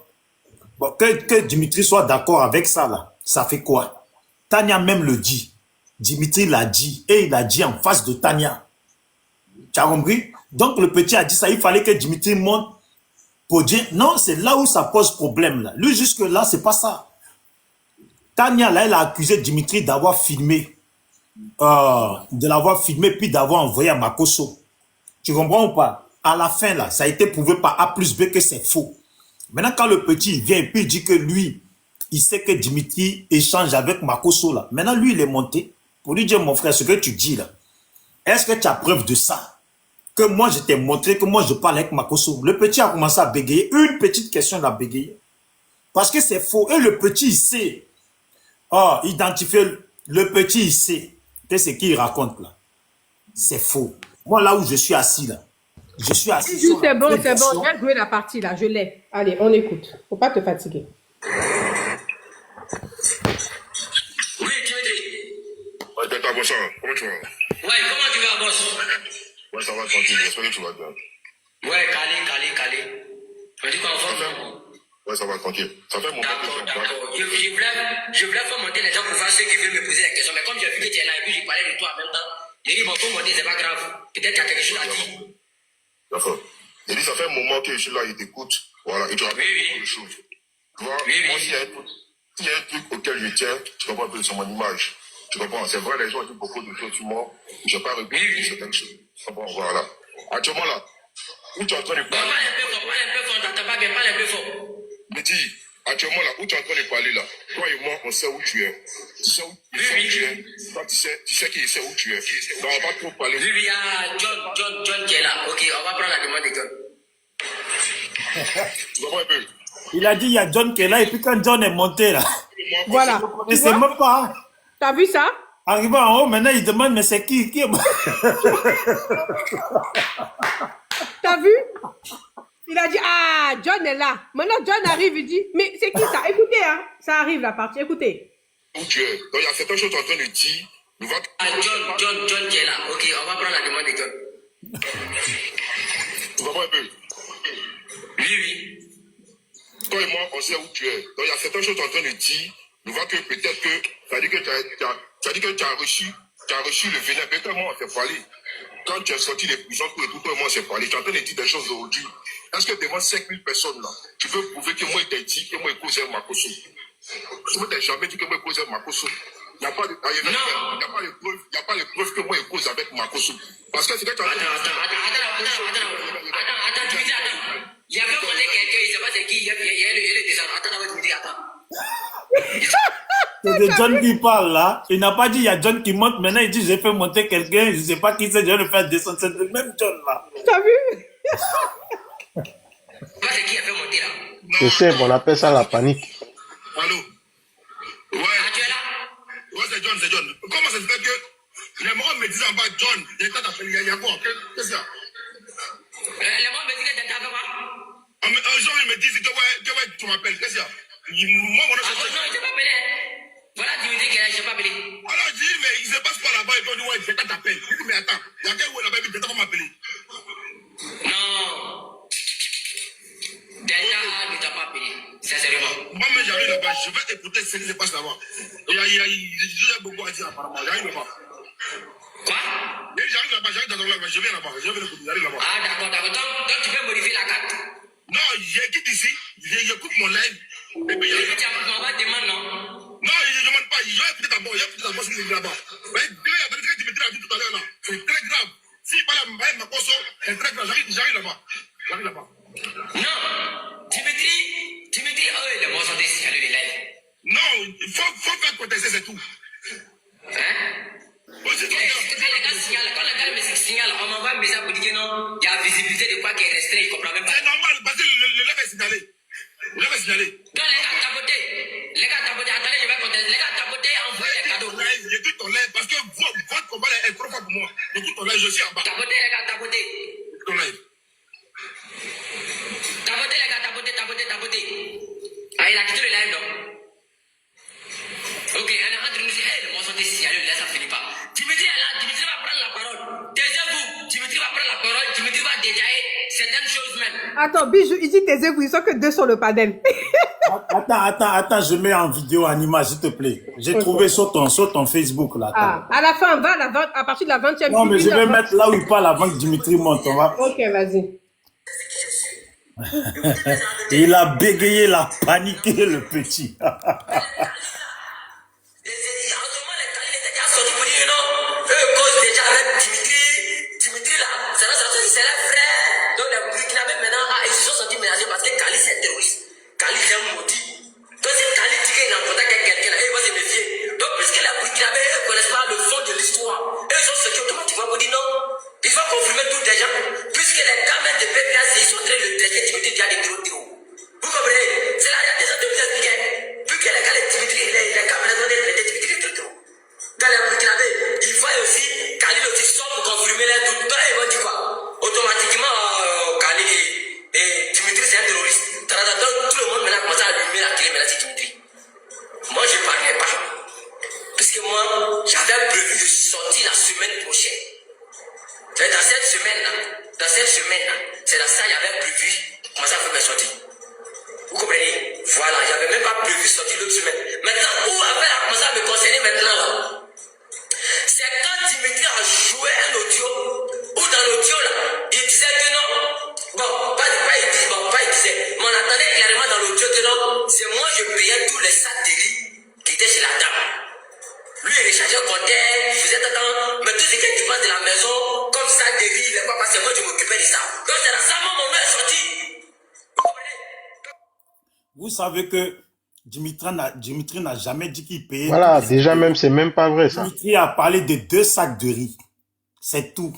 Bon, que Dimitri soit d'accord avec ça, là, ça fait quoi? Tania même le dit. Dimitri l'a dit. Et il a dit en face de Tania. Tu as compris? Donc le petit a dit ça. Il fallait que Dimitri monte pour dire. Non, c'est là où ça pose problème. Là. Lui, jusque-là, c'est pas ça. Tania, là, elle a accusé Dimitri d'avoir filmé. De l'avoir filmé puis d'avoir envoyé à Makosso. Tu comprends ou pas? À la fin, là, ça a été prouvé par A plus B que c'est faux. Maintenant, quand le petit vient et puis il dit que lui, il sait que Dimitri échange avec Makosso là. Maintenant, lui, il est monté pour lui dire, mon frère, ce que tu dis là, est-ce que tu as preuve de ça? Que moi, je t'ai montré que moi, je parle avec Makosso. Le petit a commencé à bégayer. Une petite question l'a bégayé. Parce que c'est faux. Et le petit, il sait. Identifier le petit, il sait que ce qu'il raconte là. C'est faux. Moi, là où je suis assis là, je suis assis. C'est bon. Viens jouer la partie là, je l'ai. Allez, on écoute. Faut pas te fatiguer. Oui, Dimitri. Ouais, Tata, bonsoir. Comment tu vas? Ouais, comment tu vas, boss? Ouais, ça va tranquille. J'espère que tu vas bien. Ouais, calé. On dit qu'on va. Ouais, ça va tranquille. Ça fait mon temps que tu es en place. D'accord. Je voulais faire monter les gens pour voir ceux qui veulent me poser des questions. Mais comme j'ai vu que tu es là et puis j'ai parlé de toi en même temps, j'ai dit, bon, faut monter, c'est pas grave. Peut-être qu'il y a quelque chose à dire. D'accord. J'ai dit, ça fait un moment que je suis là, il t'écoute. Voilà, et tu rappelles beaucoup de choses. Tu vois, moi, s'il y a un truc auquel je tiens, tu comprends un peu sur mon image. Tu comprends? C'est vrai, les gens disent beaucoup de choses sur moi. Je n'ai pas répondu sur certaines choses. Tu comprends? Voilà. Actuellement, là, où tu es en train de parler. Parle un peu fort, t'entends pas bien, parle un peu fort. Mais dis, actuellement, là, où tu es en train de parler, là, toi et moi, on sait où tu es. Tu sais où tu es. Toi, tu sais qui sait où tu es. Donc, on va pas trop parler. Oui, il y a John qui est là. Ok, on va prendre la demande de John. Tu comprends un peu? Il a dit, il y a John qui est là, et puis quand John est monté, là, Voilà. je ne sais même pas. T'as vu ça? Arrivé en haut, maintenant, il demande, mais c'est qui est... T'as vu? Il a dit, ah, John est là. Maintenant, John arrive, il dit, mais c'est qui ça? Écoutez, hein, ça arrive la partie, écoutez. Où tu es. Donc, il y a certaines choses que tu es en train de dire. John qui est là. Ok, on va prendre la demande de John. Tu comprends un peu? Oui. Toi et moi, on sait où tu es. Donc, il y a certaines choses que tu es en train de dire. Je vois que peut-être que ça dit que tu as reçu le venin. Peut-être moi, on s'est parlé. Quand tu es sorti des prisons, tout et tout, toi et moi, on s'est parlé. Tu es en train de dire des choses aujourd'hui. Est-ce que devant 5000 personnes là, tu veux prouver que moi, il t'a dit que moi, il causais Makosso? Tu ne t'as jamais dit que moi, il causais Makosso. Il n'y a pas de preuve que moi, il cause avec Makosso. Parce que c'est que tu as... Attends. Il y avait volé quelqu'un, il ne sait pas c'est qui, il y a le désordre. Attends, attends. de John qui parle là. Il n'a pas dit il y a John qui monte. Maintenant, il dit j'ai fait monter quelqu'un. Je ne sais pas qui c'est. Je vais le faire descendre. C'est le même John là. T'as vu? C'est qui a fait monter là? C'est simple, on appelle ça la panique. Allô? Ouais. Ah, tu es là? Ouais, c'est John, c'est John. Comment ça se fait que les morts me disent en bas, John, il y a quoi? Qu'est-ce qu'il y a? Les morts me disent que t'es avec moi. Un jour, ils me disent que ouais, tu m'appelles. Qu'est-ce qu'il y a? Moi, mon nom, Ah, non, je t'ai pas appelé. Voilà, Dimitri qui est là, je t'ai pas appelé. alors, je dis, mais il se passe quoi là-bas? Et puis on dit, ouais, je t'appelle. Je dis, mais attends, il y a quelqu'un là-bas qui ne pas m'appeler. Non. Déjà, ne t'a pas appelé. Sincèrement. Moi-même, j'arrive là-bas, je vais écouter ce qui se passe là-bas. Il y a beaucoup à dire apparemment. J'arrive là-bas. Quoi? J'arrive là-bas, je viens là-bas, j'arrive là-bas. Ah, d'accord. Donc, tu peux modifier la carte. Non, j'écoute ici, j'écoute mon live. Et puis, Tu m'envoies des demandes, non? non, je ne demande pas, je vais écouter d'abord ce qui est là-bas. Mais ce que tu me dis tout à l'heure là, c'est très grave. Si pas la ma poste, c'est très grave. J'arrive là-bas. Non. Dimitri, les mots sont des signalés les lives. Non, il faut faire contester, c'est tout. Hein? Quand les gars me signalent, on m'envoie un message pour dire que non, il y a visibilité de quoi qui est restreint, il ne comprend même pas. C'est normal, parce que le lève est signalé. Le lève est signalé. Donc les gars tapotés, attendez, je vais contester. Les gars tapotés, envoyez les cadeaux. J'écoute ton live, parce que votre combat est trop fort pour moi. J'écoute ton live, je suis en bas. Tapotés, les gars, tapotés. Ton live. Tapotés, les gars, tapotés. Ah, il a quitté le live, non? Ok, on est entre nous, les mots sont des signalés, là, ça finit pas. Dimitri est là, Dimitri va prendre la parole. Taisez-vous, Dimitri va prendre la parole, Dimitri va détailler certaines choses même. Attends, Bijou, il dit taisez-vous, ils sont que deux sur le panel. Attends, je mets en vidéo, en image, s'il te plaît. J'ai trouvé sur ton Facebook là. Ah, à la fin, à partir de la 20e. Non, mais je vais mettre là où il parle avant que Dimitri monte. On va... Ok, vas-y. Il a bégayé, il a paniqué, le petit. Dimitri là, c'est leur frère. Donc les Burkinabés maintenant, ils se sont sentis ménagés parce que Kali c'est un terroriste. Kali c'est un maudit. Donc si Kali dit qu'il est en contact avec quelqu'un, il va se méfier. Donc puisque les Burkinabés ne connaissent pas le fond de l'histoire, ils ont ce qui automatiquement pour dire non. Il faut confirmer tout déjà. Puisque les gamins de PPAC, ils sont en train de tester Dimitri déjà des gros. Vous comprenez? C'est la réalité de vous expliquer. Vu que les gars de Dimitri, les gamins ont traité Dimitri de gros. Dans les Burkinabés, ils voient aussi Khalil aussi sort pour confirmer les doutes. Donc ils vont dire quoi? Automatiquement, Khalil et Dimitri c'est un terroriste. Donc tout le monde maintenant commence à allumer la télé, maintenant c'est Dimitri. Moi je ne parlais pas. Puisque moi, j'avais prévu de sortir la semaine prochaine. C'est dans cette semaine-là, c'est dans ça que j'avais prévu commencer à faire mes sorties. Vous comprenez? Voilà, j'avais même pas prévu sortir l'autre semaine. Maintenant, où avait commencé à me concerner maintenant là? C'est quand Dimitri a joué un audio, ou dans l'audio là, il disait que non, il disait, mais on entendait clairement dans l'audio que non, c'est moi je payais tous les sacs de riz qui étaient chez la dame. Lui il rechargeait le compteur, il faisait tant, mais tout ce qui dépense de la maison, comme ça de riz, les papas, c'est moi je m'occupais de ça. Donc c'est dans ça mon nom est sorti. Vous savez que Dimitri n'a jamais dit qu'il payait. Voilà, déjà même, c'est même pas vrai ça. Dimitri a parlé de 2 sacs de riz. C'est tout.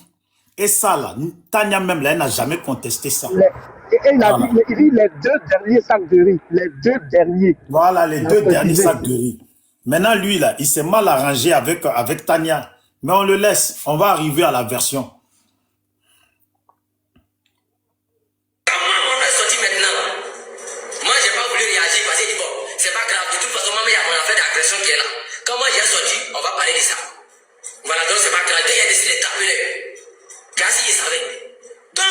Et ça là, Tania même là, elle n'a jamais contesté ça. Il a dit, il dit les 2 derniers sacs de riz. Les 2 derniers. Voilà, les 2 derniers sacs de riz. Maintenant, lui là, il s'est mal arrangé avec Tania. Mais on le laisse. On va arriver à la version. Qui est là. Quand moi j'ai sorti, on va parler de ça. Voilà, donc c'est pas grave. Il a décidé d'appeler. Car s'il savait. Donc,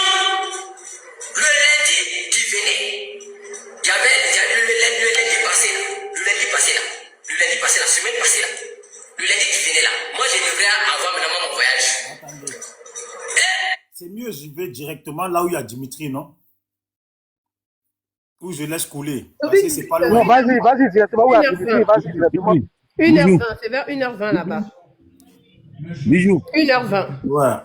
le lundi qui venait, il y avait le lundi passé là. Le lundi passé, la semaine passée là. Le lundi qui venait là. Moi je devrais avoir maintenant mon voyage. C'est mieux, je vais directement là où il y a Dimitri, non? Où je laisse couler. Parce que c'est pas loin. Non, vas-y, directement. Où est Dimitri? Vas-y, directement. 1h20, c'est vers 1h20 là-bas. Bijou. 1h20. Ouais.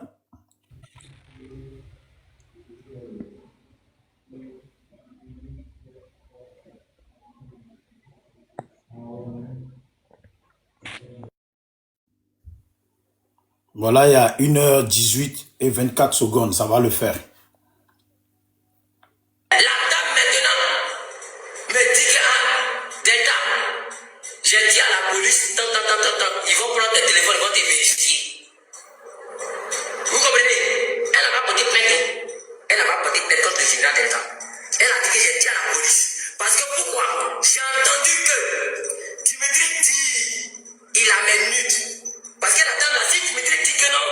Voilà, il y a 1h18 et 24 secondes, ça va le faire. La dame maintenant me dit que Delta, j'ai dit à la police, tant, ils vont prendre tes téléphones, ils vont te vérifier. Vous comprenez? Elle n'a pas porté plainte. Elle n'a pas porté plainte contre le général Delta. Elle a dit que j'ai dit à la police. Parce que pourquoi? J'ai entendu que Dimitri dit il a mes nudes. Parce que la dame là, si Dimitri dit que non,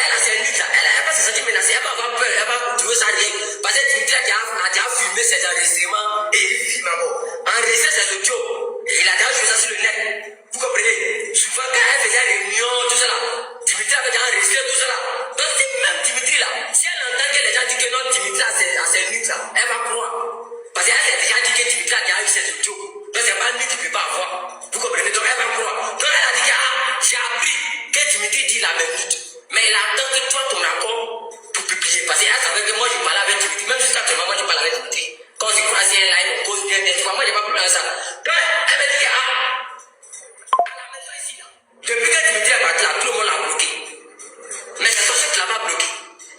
elle a ses nudes là, elle va se sentir menacée, elle va avoir peur, elle va trouver ça rien. Parce que Dimitri a déjà filmé ses enregistrements et il filme à mort. Enregistrer ses audios, et il a déjà joué ça sur le net. Vous comprenez? Souvent quand elle faisait réunion, tout ça là, Dimitri avait déjà enregistré tout ça là. Donc si même Dimitri là, si elle entend que les gens disent que non, Dimitri a ses nudes là, elle va croire. Parce qu'elle s'est déjà dit que Dimitri a déjà eu ses audios. Donc c'est pas lui qui ne peut pas avoir. Vous comprenez? Donc elle va croire. Donc elle a dit que j'ai appris que Dimitri dit la même nude. Mais elle attend que toi ton accord pour publier. Parce qu'elle savait que moi je parlais avec Dimitri. Même jusqu'à actuellement, moi je parle avec Dimitri. Quand je croise un live, on cause bien des fois. Moi j'ai pas problème avec ça. Donc elle me dit que à la maison ici là, depuis que Dimitri est parti là, tout le monde l'a bloqué. Mais c'est ton qui l'a pas bloqué.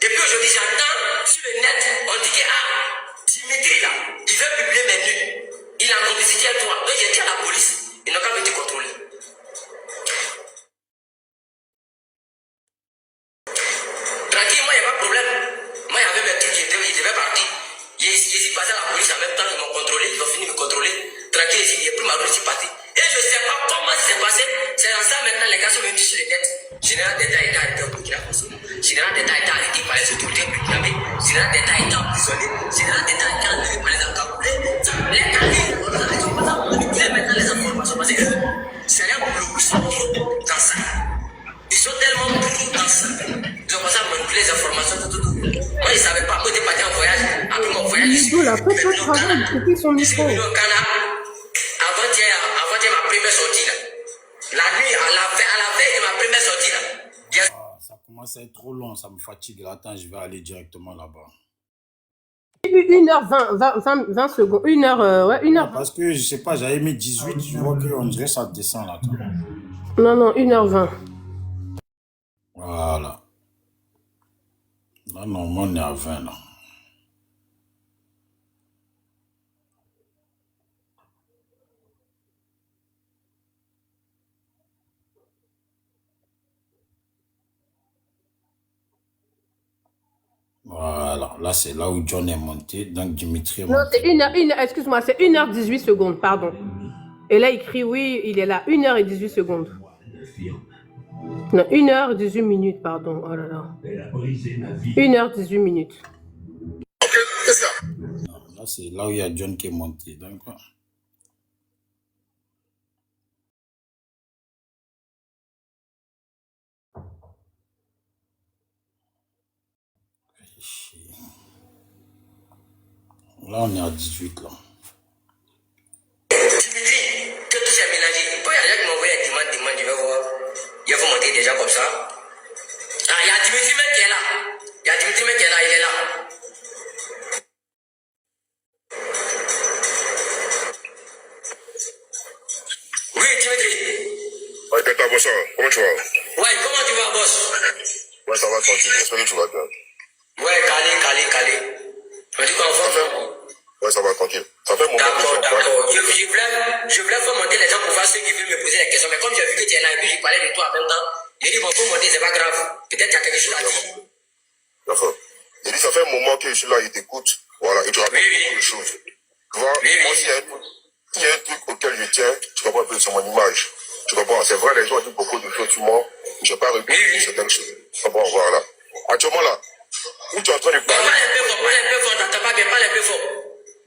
Depuis aujourd'hui, j'entends sur le net, on dit que Dimitri là, il veut publier mes nudes. Il a complicité avec toi. Donc j'ai dit à la police, ils n'ont qu'à venir te contrôler. Tranquille, moi il n'y a pas de problème. Moi il y avait mes trucs, il devait partir. Je suis passé à la police en même temps, ils m'ont contrôlé, ils ont fini de me contrôler. Tranquille, il n'y a plus ma police partie. Et je ne sais pas comment ça s'est passé. C'est dans ça maintenant, les gars sont venus sur le net. Général d'État a été arrêté au Burkina Faso. Général d'État a été arrêté par les autorités burkinabées. Général d'État a été emprisonné. Général d'État a été enlevé par les encagoulés. Les calés, ils ont pas manipulé maintenant les informations parce que c'est rien pour le ils sont trop dans ça. Ils sont tellement trop dans ça. Ils ont commencé à manipuler les informations, tout. Moi, ils ne savaient pas. Moi, j'étais parti en voyage. Après mon voyage, je suis venu au Ghana. Avant-hier, ma première sortie là. La nuit, à la veille de ma première sortie là. Ça commence à être trop long, ça me fatigue. Là, attends, je vais aller directement là-bas. 1h20, 20 secondes. 1h, ouais, 1h20. Parce que, je sais pas, j'avais mis 18, je vois qu'on dirait que ça descend là. Non, 1h20. Voilà. Là, normalement, on est à 20 là. Voilà, là c'est là où John est monté, donc Dimitri est Non, monté. c'est excuse-moi, c'est 1h18 secondes, pardon. Et là, il écrit, oui, il est là, 1h18 secondes. Non, 1h18 minutes, pardon. Oh là là. 1h18 minutes. Là, c'est là où il y a John qui est monté. Donc, là, on est à 18 là. Dimitri, que tout s'est mélangé. Quand il y a des gens qui m'ont envoyé demande, je vais voir. Il faut monter déjà comme ça. Ah, il y a Dimitri même qui est là. Il y a Dimitri même qui est là, il est là. Oui, Dimitri. Ouais, Delta, bonsoir. Comment tu vas? Ouais, comment tu vas, boss? Ouais, ça va tranquille. J'espère que tu vas bien. Ouais, calé. Tu dis qu'on va. Ouais, ça va tranquille. Ça fait un moment que je suis en place. D'accord. Je voulais faire monter les gens pour voir ceux qui veulent me poser des questions. Mais comme j'ai vu que tu es là et puis je parlais de toi en même temps, j'ai dit, bon, pour monter, c'est pas grave. Peut-être qu'il y a quelque chose à dire. D'accord. J'ai dit, ça fait un moment que je suis là, il t'écoute. Voilà, et tu racontes beaucoup de choses. Tu vois, moi, s'il y a un truc auquel je tiens, tu comprends un peu, c'est mon image. Tu comprends? C'est vrai, les gens disent beaucoup de choses sur moi. Je n'ai pas répondu certaines choses. Tu comprends? Voilà. Actuellement, là, où tu es en train de parler. Parle un peu fort, t'entends pas bien, parle un peu fort.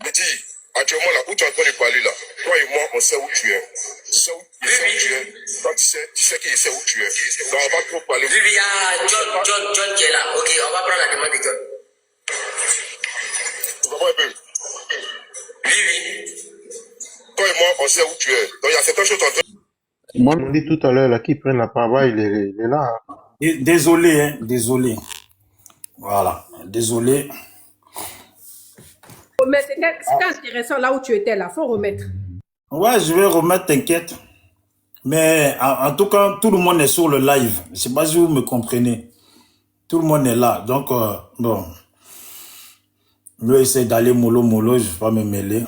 Mais dis, actuellement, là, où tu es en train de parler, là, toi et moi, on sait où tu es. Tu sais où tu es. Toi, tu sais qu'il sait où tu es. Donc, on va trop parler. Oui, il y a John qui est là. Ok, on va prendre la demande de John. Tu comprends un peu? Oui. Toi et moi, on sait où tu es. Donc, il y a certaines choses en train. Moi, on dit tout à l'heure, là, qu'il prenne la parole, il est là. Hein. Désolé, hein, désolé. Voilà, désolé. Mais c'était intéressant là où tu étais, là, faut remettre. Ouais, je vais remettre, t'inquiète. Mais en tout cas, tout le monde est sur le live. Je ne sais pas si vous me comprenez. Tout le monde est là. Donc, bon. Je vais essayer d'aller mollo, je ne vais pas me mêler.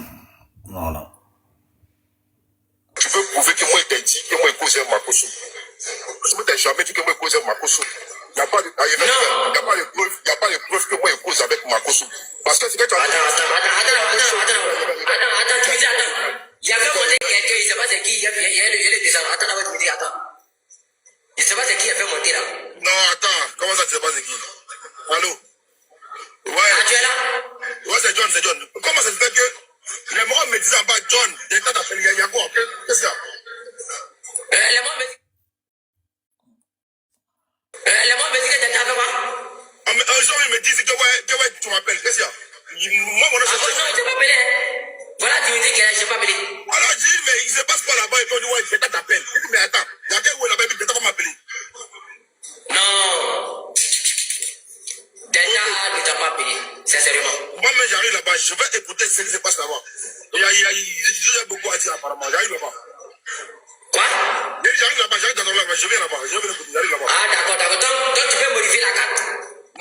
Voilà. Tu veux prouver que moi, t'ai dit que moi, je cause Makosso. Je ne t'ai jamais dit que moi, je cause Makosso. Il n'y a pas de preuve que moi, je cause avec Makosso. Parce que c'est que tu as... Attends. Il y avait monté quelqu'un, il ne sait pas c'est qui, il y a le descendre. Attends, attends. Il ne sait pas c'est qui il a fait monter là. Non, attends, comment ça, tu ne sais pas c'est qui? Allô? Ouais. Ah, tu es là? Ouais, c'est John. Comment ça se fait que les morts me disent en bas, John, des temps t'appelles Yako, qu'est-ce qu'il y a? Les morts me disent que t'es avec moi. Un jour, ils me disent que ouais, tu m'appelles, qu'est-ce qu'il y a? Moi, mon nom, c'est... Non, je t'ai pas appelé. Voilà, tu me dis que je n'ai pas appelé. Alors, je dis, mais il se passe pas là-bas, et puis on dit, ouais, Deta t'appelle. Je dis, mais attends, il y a quelqu'un où là-bas, Deta va m'appeler. Non. Deta ne t'a pas appelé, sincèrement. Moi-même, j'arrive là-bas, je vais écouter ce qui se passe là-bas. Il y a beaucoup à dire apparemment, j'arrive là-bas. Quoi? J'arrive là-bas, j'arrive dans là-bas, je viens là-bas, j'arrive là-bas. Ah, d'accord. Donc tu peux modifier la carte.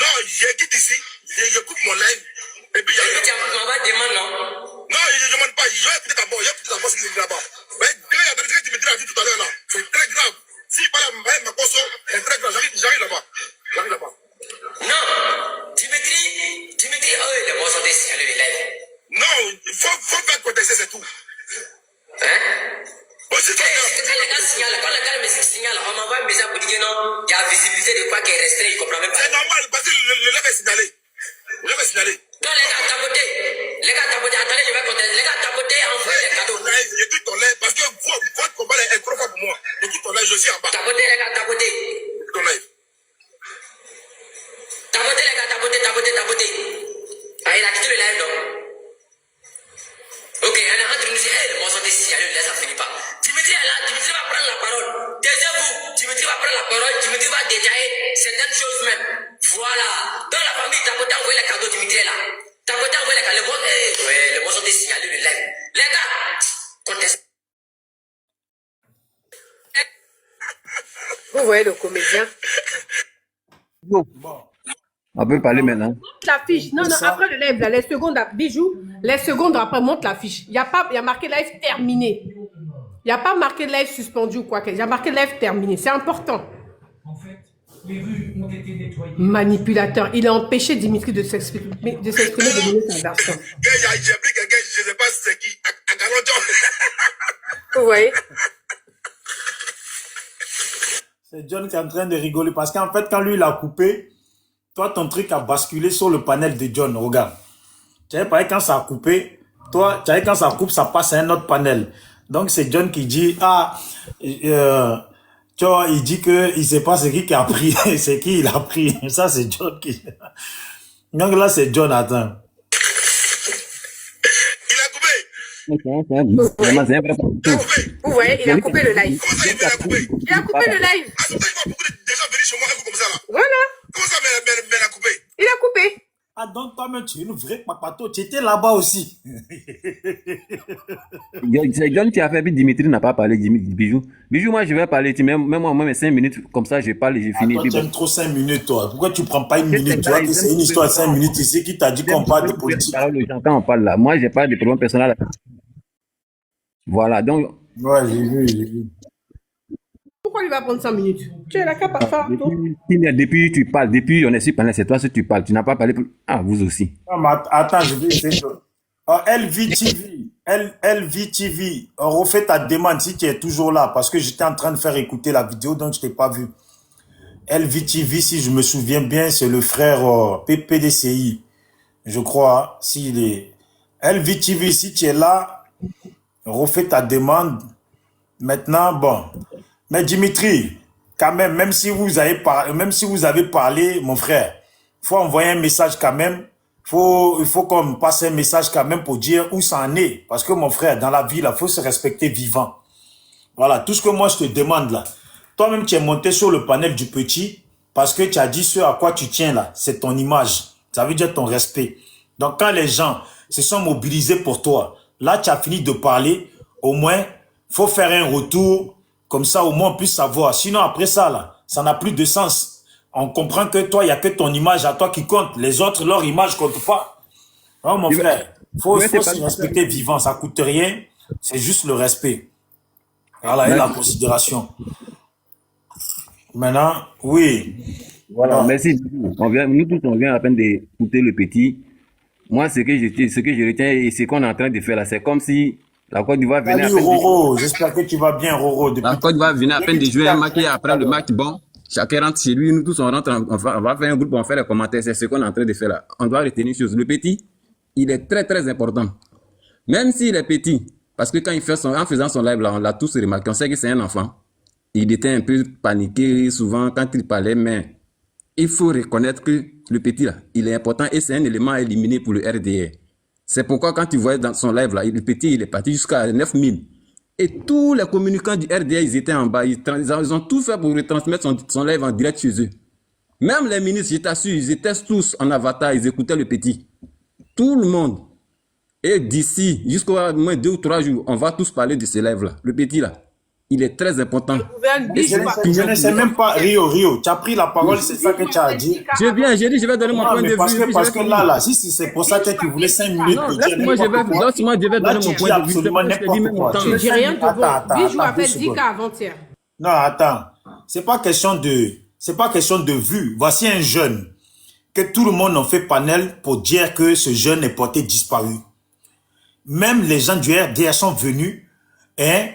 Non, j'écoute ici, j'écoute mon live, et puis j'arrive. Et puis tu m'envoies des demandes, non? Non, je ne demande pas, je vais écouter d'abord ce qui se dit là-bas. Mais il y a des trucs que tu me dis tout à l'heure là, c'est très grave. Si par là, ma conso, c'est très grave, j'arrive là-bas. Non, Dimitri, les mots sont destinés les lives. Non, il faut faire contester, c'est tout. Hein? Bon, c'est quand les gars me signalent, on m'envoie un message pour dire que non, il y a visibilité de quoi qui est restreint, il comprend même pas. C'est normal, parce que le live est signalé. Non, les gars tapotés, attendez, je vais contester. Les gars tapotés, envoyez des cadeaux. J'écoute ton live, parce que votre combat est trop fort pour moi. J'écoute ton live, je suis en bas. Tapotés, les gars, tapotés. Ton live. Tapotés, les gars, tapotés. Ah, il a quitté le live, non? Ok, on est entre nous, les mots sont signalés, là, ça finit pas. Dimitri est là, Dimitri va prendre la parole. Taisez-vous, Dimitri va prendre la parole, Dimitri va détailler certaines choses même. Voilà. Dans la famille, Tapoté a envoyé les cadeaux, Dimitri est là. Tapoté a envoyé les cadeaux, les mots sont signalés, le live. Les gars, contestez. Vous voyez le comédien? Bon. On peut parler maintenant. La fiche. Non, après le live, là, les secondes, bijoux, les secondes après, monte la fiche. Il y a marqué live terminé. Il n'y a pas marqué live suspendu ou quoi. Il y a marqué live terminé. C'est important. En fait, les rues ont été nettoyées. Manipulateur. Il a empêché Dimitri de s'exprimer, de donner sa version. J'ai pris quelqu'un, je ne sais pas c'est qui, à Galanton. Vous voyez? C'est John qui est en train de rigoler parce qu'en fait, quand lui, il a coupé, toi, ton truc a basculé sur le panel de John. Regarde. Tu savais pas, quand ça a coupé, toi, tu savais quand ça coupe, ça passe à un autre panel. Donc, c'est John qui dit, tu vois, il dit que il sait pas c'est qui a pris, c'est qui il a pris. Ça, c'est John qui... Donc là, c'est John, attends. Vraiment, c'est un vrai partout. Vous voyez, il a coupé le live. Il a coupé le live. Voilà. Comment ça, mais elle a coupé? Il a coupé. Ah, donc toi-même, tu es une vraie papato. Tu étais là-bas aussi. C'est John qui a fait, puis Dimitri n'a pas parlé, Bijou. Bijou, moi, je vais parler. Même moi, 5 minutes, comme ça, je parle et je finis. Toi, tu aimes trop 5 minutes, toi. Pourquoi tu prends pas une minute? Tu vois que c'est une histoire de 5 minutes ici qui t'a dit qu'on parle de politique. Quand on parle là, moi, j'ai pas de problème personnel. Voilà, donc... Ouais, j'ai vu. Pourquoi il va prendre 5 minutes? Tu es là qu'à pas faire. Depuis tu parles, depuis on est sur panel, c'est toi si tu parles. Tu n'as pas parlé pour... Ah, vous aussi. Non, mais attends, je vais essayer de... LVTV, refais ta demande si tu es toujours là, parce que j'étais en train de faire écouter la vidéo, donc je t'ai pas vu. LVTV, si je me souviens bien, c'est le frère PDCI, je crois, s'il est... LVTV, si tu es là, refais ta demande. Maintenant, bon... Mais Dimitri, quand même si vous avez parlé, mon frère, faut envoyer un message quand même. Il faut qu'on passe un message quand même pour dire où ça en est. Parce que mon frère, dans la vie, il faut se respecter vivant. Voilà, tout ce que moi je te demande là. Toi-même, tu es monté sur le panel du petit parce que tu as dit ce à quoi tu tiens là. C'est ton image. Ça veut dire ton respect. Donc quand les gens se sont mobilisés pour toi, là tu as fini de parler, au moins, faut faire un retour. Comme ça, au moins, on puisse savoir. Sinon, après ça, là, ça n'a plus de sens. On comprend que toi, il n'y a que ton image à toi qui compte. Les autres, leur image ne compte pas. Non, mon frère, faut se respecter vivant. Ça ne coûte rien. C'est juste le respect. Voilà, et la considération. Maintenant, oui. Voilà, merci. Nous tous, on vient à peine d'écouter le petit. Moi, ce que je retiens et ce qu'on est en train de faire là, c'est comme si la Côte d'Ivoire venait à Salut peine Roro, j'espère que tu vas bien Roro. La Côte d'Ivoire venait à peine de jouer un match et après le match, bon, chacun rentre chez lui, nous tous on rentre, on va faire un groupe, on va faire les commentaires, c'est ce qu'on est en train de faire là. On doit retenir une chose, le petit, il est très très important. Même s'il est petit, parce que quand il fait en faisant son live là, on l'a tous remarqué, on sait que c'est un enfant. Il était un peu paniqué souvent quand il parlait, mais il faut reconnaître que le petit là, il est important et c'est un élément à éliminer pour le RDR. C'est pourquoi quand tu voyais dans son live là, le petit il est parti jusqu'à 9000. Et tous les communicants du RDR, ils étaient en bas, ils ont tout fait pour retransmettre son live en direct chez eux. Même les ministres, je t'assure, ils étaient tous en avatar, ils écoutaient le petit. Tout le monde. Et d'ici, jusqu'à moins 2 ou 3 jours, on va tous parler de ce live là. Le petit là. Il est très important. Je ne sais même pas, Rio, tu as pris la parole, c'est ça que tu as dit. J'ai dit, je vais donner mon point de vue. Parce que là, si c'est pour ça que tu voulais 5 minutes pour dire laisse-moi, je vais donner mon point de vue. Je dis rien de bon. Bijou a fait 10 cas avant-hier. Non, attends. C'est pas question de vue. Voici un jeune que tout le monde en fait panel pour dire que ce jeune est porté disparu. Même les gens du RDR sont venus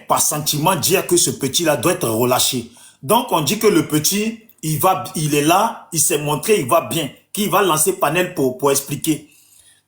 par sentiment dire que ce petit-là doit être relâché. Donc, on dit que le petit, il est là, il s'est montré, il va bien, qu'il va lancer panel pour expliquer.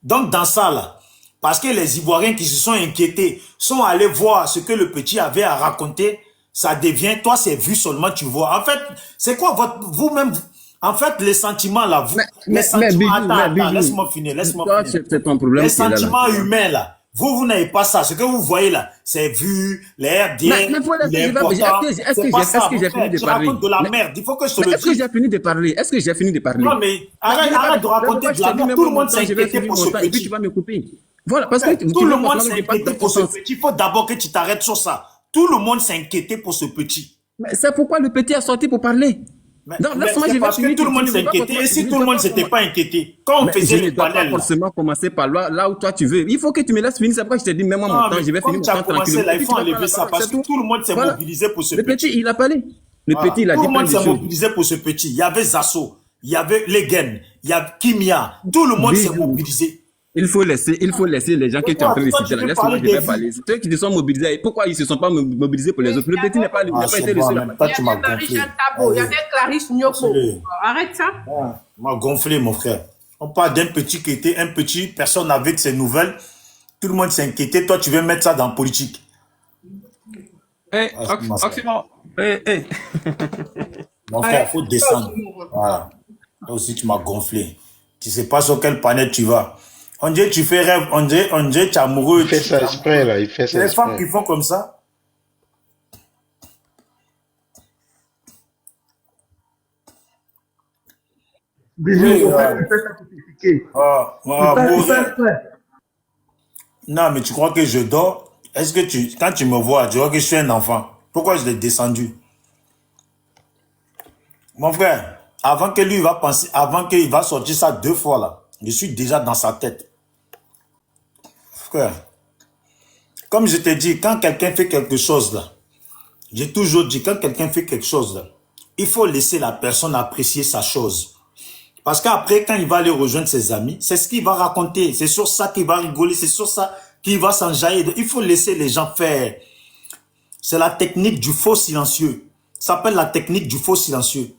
Donc, dans ça, là, parce que les Ivoiriens qui se sont inquiétés sont allés voir ce que le petit avait à raconter, ça devient, toi, c'est vu seulement, tu vois. En fait, c'est quoi vous-même, en fait, les sentiments, là, les sentiments, attends, laisse-moi finir. C'est ton problème. Les sentiments humains, là. Vous n'avez pas ça. Ce que vous voyez là, c'est vu, les RDR, les importants. C'est pas ça, mon frère. Tu racontes de la merde. Il faut que je te le dise. Est-ce que j'ai fini de parler? Non, mais arrête de raconter de la merde. Tout le monde s'est inquiété pour ce petit. Et puis tu vas me couper. Voilà, parce que tout le monde s'est inquiété pour ce petit. Il faut d'abord que tu t'arrêtes sur ça. Tout le monde s'est inquiété pour ce petit. Mais c'est pourquoi le petit a sorti pour parler. C'est parce que tout le monde s'est inquiété. Et si tout le monde ne s'était pas inquiété, quand on faisait le panel, je ne dois pas forcément commencer par là où toi tu veux. Il faut que tu me laisses finir. C'est pourquoi je t'ai dit, mets-moi mon temps. Je vais finir mon temps tranquille. Il faut enlever ça parce que tout le monde s'est mobilisé pour ce petit. Le petit, il a parlé. Le petit, il a dit tout le monde s'est mobilisé pour ce petit. Il y avait Zasso, il y avait Legen, il y a Kimia. Tout le monde s'est mobilisé. Il faut laisser les gens qui sont en train de citer là. Laisse-moi, je vais parler. Ceux qui se sont mobilisés, pourquoi ils ne se sont pas mobilisés pour les autres? Le petit n'a pas été le seul. Toi, tu m'as gonflé. Il y avait Clarisse Nyoko. Arrête ça. Tu m'as gonflé, mon frère. On parle d'un petit qui était un petit, personne n'avait de ses nouvelles. Tout le monde s'est inquiété. Toi, tu veux mettre ça dans la politique. Oxymore. Mon frère, il faut descendre. Voilà. Toi aussi, tu m'as gonflé. Tu ne sais pas sur quel planète tu vas. On dirait tu fais rêve, on dirait tu es amoureux. Il fait ça exprès, là, il fait ça exprès. Les femmes qui font comme ça. Non, mais tu crois que je dors? Est-ce que quand tu me vois, tu vois que je suis un enfant? Pourquoi je l'ai descendu? Mon frère, avant que lui va penser, avant qu'il va sortir ça 2 fois là, je suis déjà dans sa tête. Frère, comme je t'ai dit, quand quelqu'un fait quelque chose là, j'ai toujours dit, quand quelqu'un fait quelque chose là, il faut laisser la personne apprécier sa chose. Parce qu'après, quand il va aller rejoindre ses amis, c'est ce qu'il va raconter. C'est sur ça qu'il va rigoler, c'est sur ça qu'il va s'enjailler. Il faut laisser les gens faire. C'est la technique du faux silencieux. Ça s'appelle la technique du faux silencieux.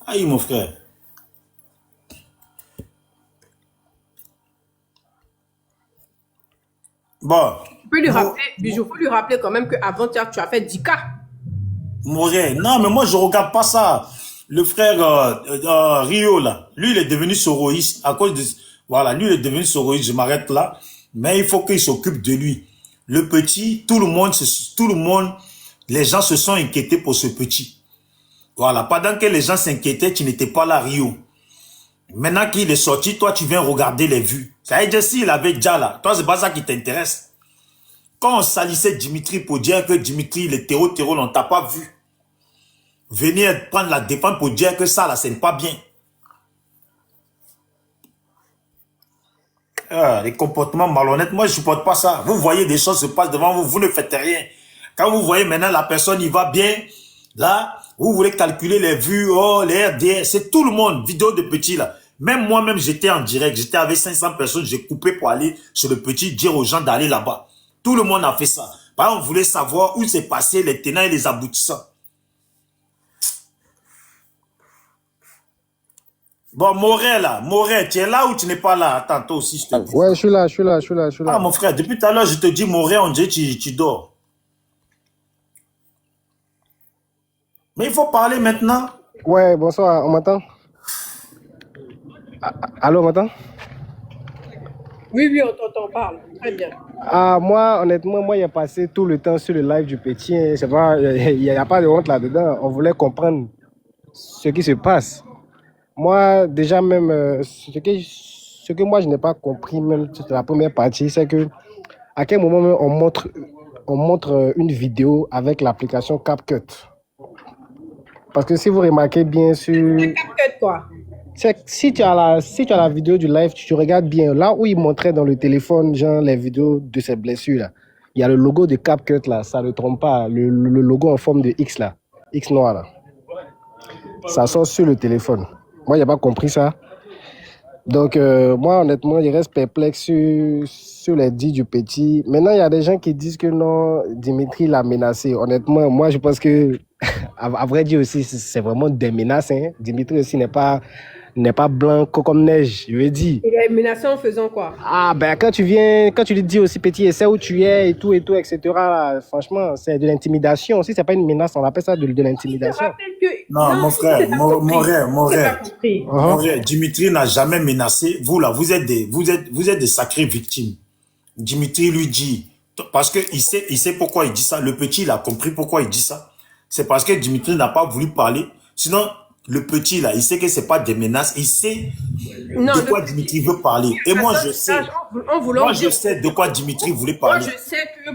Aïe, mon frère. Bon. Tu peux lui rappeler, Bijou, faut lui rappeler quand même qu'avant-hier, tu as fait 10 cas. Mourir. Non, mais moi, je regarde pas ça. Le frère Rio, là, lui, il est devenu soroïste à cause de... Voilà, lui, il est devenu soroïste, je m'arrête là. Mais il faut qu'il s'occupe de lui. Le petit, tout le monde, les gens se sont inquiétés pour ce petit. Voilà, pendant que les gens s'inquiétaient, tu n'étais pas là, Rio. Maintenant qu'il est sorti, toi, tu viens regarder les vues. Ça veut dire s'il avait déjà là. Toi, c'est pas ça qui t'intéresse. Quand on salissait Dimitri pour dire que Dimitri, le terreau, on t'a pas vu. Venir prendre la défense pour dire que ça, là, ce n'est pas bien. Les comportements malhonnêtes, moi, je ne supporte pas ça. Vous voyez des choses se passent devant vous, vous ne faites rien. Quand vous voyez maintenant la personne, il va bien, là, vous voulez calculer les vues, oh, les RDR, c'est tout le monde, vidéo de petit, là. Même moi-même, j'étais en direct, j'étais avec 500 personnes, j'ai coupé pour aller sur le petit, dire aux gens d'aller là-bas. Tout le monde a fait ça. Par exemple, on voulait savoir où s'est passé les tenants et les aboutissants. Bon, Morel, tu es là ou tu n'es pas là? Attends, toi aussi, je te dis. Ouais, je suis là. Ah, mon frère, depuis tout à l'heure, je te dis, Morel, on dirait que tu dors. Mais il faut parler maintenant. Ouais, bonsoir, on m'entend? Allô, on m'entend? Oui, on t'entend, parle. Très bien. Ah, moi, honnêtement, il a passé tout le temps sur le live du petit. C'est pas, il n'y a pas de honte là-dedans. On voulait comprendre ce qui se passe. Moi, déjà même, ce que moi, je n'ai pas compris, même sur la première partie, c'est que à quel moment même on montre une vidéo avec l'application CapCut. Parce que si vous remarquez bien sur... CapCut, quoi? Si tu as la vidéo du live, tu regardes bien. Là où il montrait dans le téléphone, genre les vidéos de ses blessures, là, il y a le logo de CapCut, là, ça ne trompe pas. Le logo en forme de X, là, X noir, là. Ça sort sur le téléphone. Moi, je n'ai pas compris ça. Donc, moi, honnêtement, je reste perplexe sur les dits du petit. Maintenant, il y a des gens qui disent que non, Dimitri l'a menacé. Honnêtement, moi, je pense que, à vrai dire aussi, c'est vraiment des menaces. Hein. Dimitri aussi n'est pas blanc comme neige, je veux dire. Il est menacé en faisant quoi? Ah, ben, quand tu lui dis aussi, petit, essaie où tu es et tout, etc., là, franchement, c'est de l'intimidation. Si c'est pas une menace, on appelle ça de l'intimidation. Non, mon frère, Morel, Dimitri n'a jamais menacé. Vous, là, vous êtes des sacrées victimes. Dimitri lui dit, parce que il sait pourquoi il dit ça. Le petit, il a compris pourquoi il dit ça. C'est parce que Dimitri n'a pas voulu parler. Sinon, le petit, là, il sait que c'est pas des menaces. Il sait de quoi Dimitri veut parler. Et moi, je sais. Moi, je sais de quoi Dimitri voulait parler.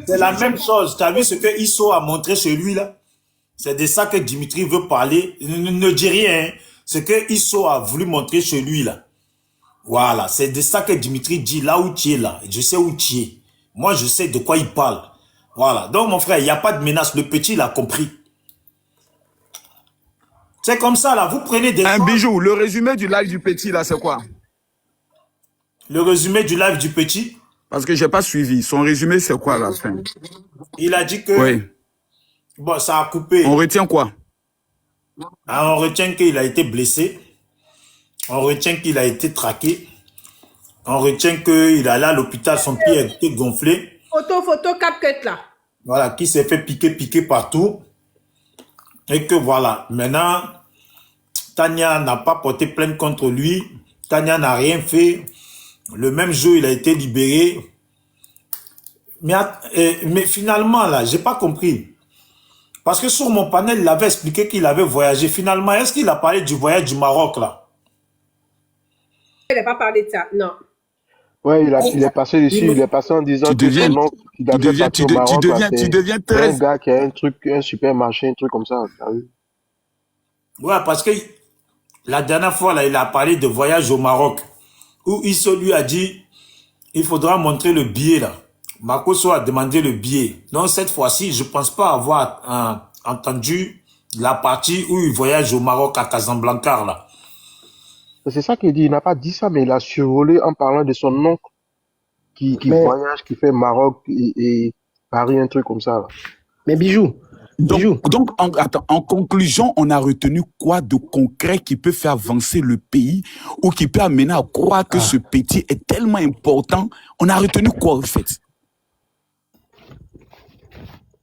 C'est la même chose. Tu as vu ce que Isso a montré chez lui, là? C'est de ça que Dimitri veut parler. Ne dis rien. Hein. Ce que Isso a voulu montrer chez lui, là. Voilà. C'est de ça que Dimitri dit, là où tu es, là. Je sais où tu es. Moi, je sais de quoi il parle. Voilà. Donc, mon frère, il n'y a pas de menace. Le petit, il a compris. C'est comme ça, là. Vous prenez des... Un bijou. Le résumé du live du petit, là, c'est quoi? Le résumé du live du petit? Parce que je n'ai pas suivi. Son résumé, c'est quoi, la fin? Il a dit que... Oui. Bon, ça a coupé. On retient quoi? Ah, on retient qu'il a été blessé. On retient qu'il a été traqué. On retient qu'il est allé à l'hôpital, son pied a été gonflé. Photo, CapCut, là. Voilà, qui s'est fait piquer partout. Et que voilà, maintenant, Tania n'a pas porté plainte contre lui. Tania n'a rien fait. Le même jour, il a été libéré. Mais finalement, là, j'ai pas compris. Parce que sur mon panel, il avait expliqué qu'il avait voyagé. Finalement, est-ce qu'il a parlé du voyage du Maroc, là? Il n'a pas parlé de ça, non. Ouais, il est passé dessus, il est passé en disant que son oncle, il a fait partie au Maroc, tu deviens très... un gars qui a un supermarché, un truc comme ça. Ouais, parce que la dernière fois, là, il a parlé de voyage au Maroc, où Isso lui a dit, il faudra montrer le billet, là. Makosso a demandé le billet. Donc, cette fois-ci, je pense pas avoir entendu la partie où il voyage au Maroc à Casablanca, là. C'est ça qu'il dit, il n'a pas dit ça, mais il a survolé en parlant de son oncle qui voyage, qui fait Maroc et Paris, un truc comme ça. Là. Mais Bijou. Donc en conclusion, on a retenu quoi de concret qui peut faire avancer le pays ou qui peut amener à croire que ce petit est tellement important? On a retenu quoi en fait?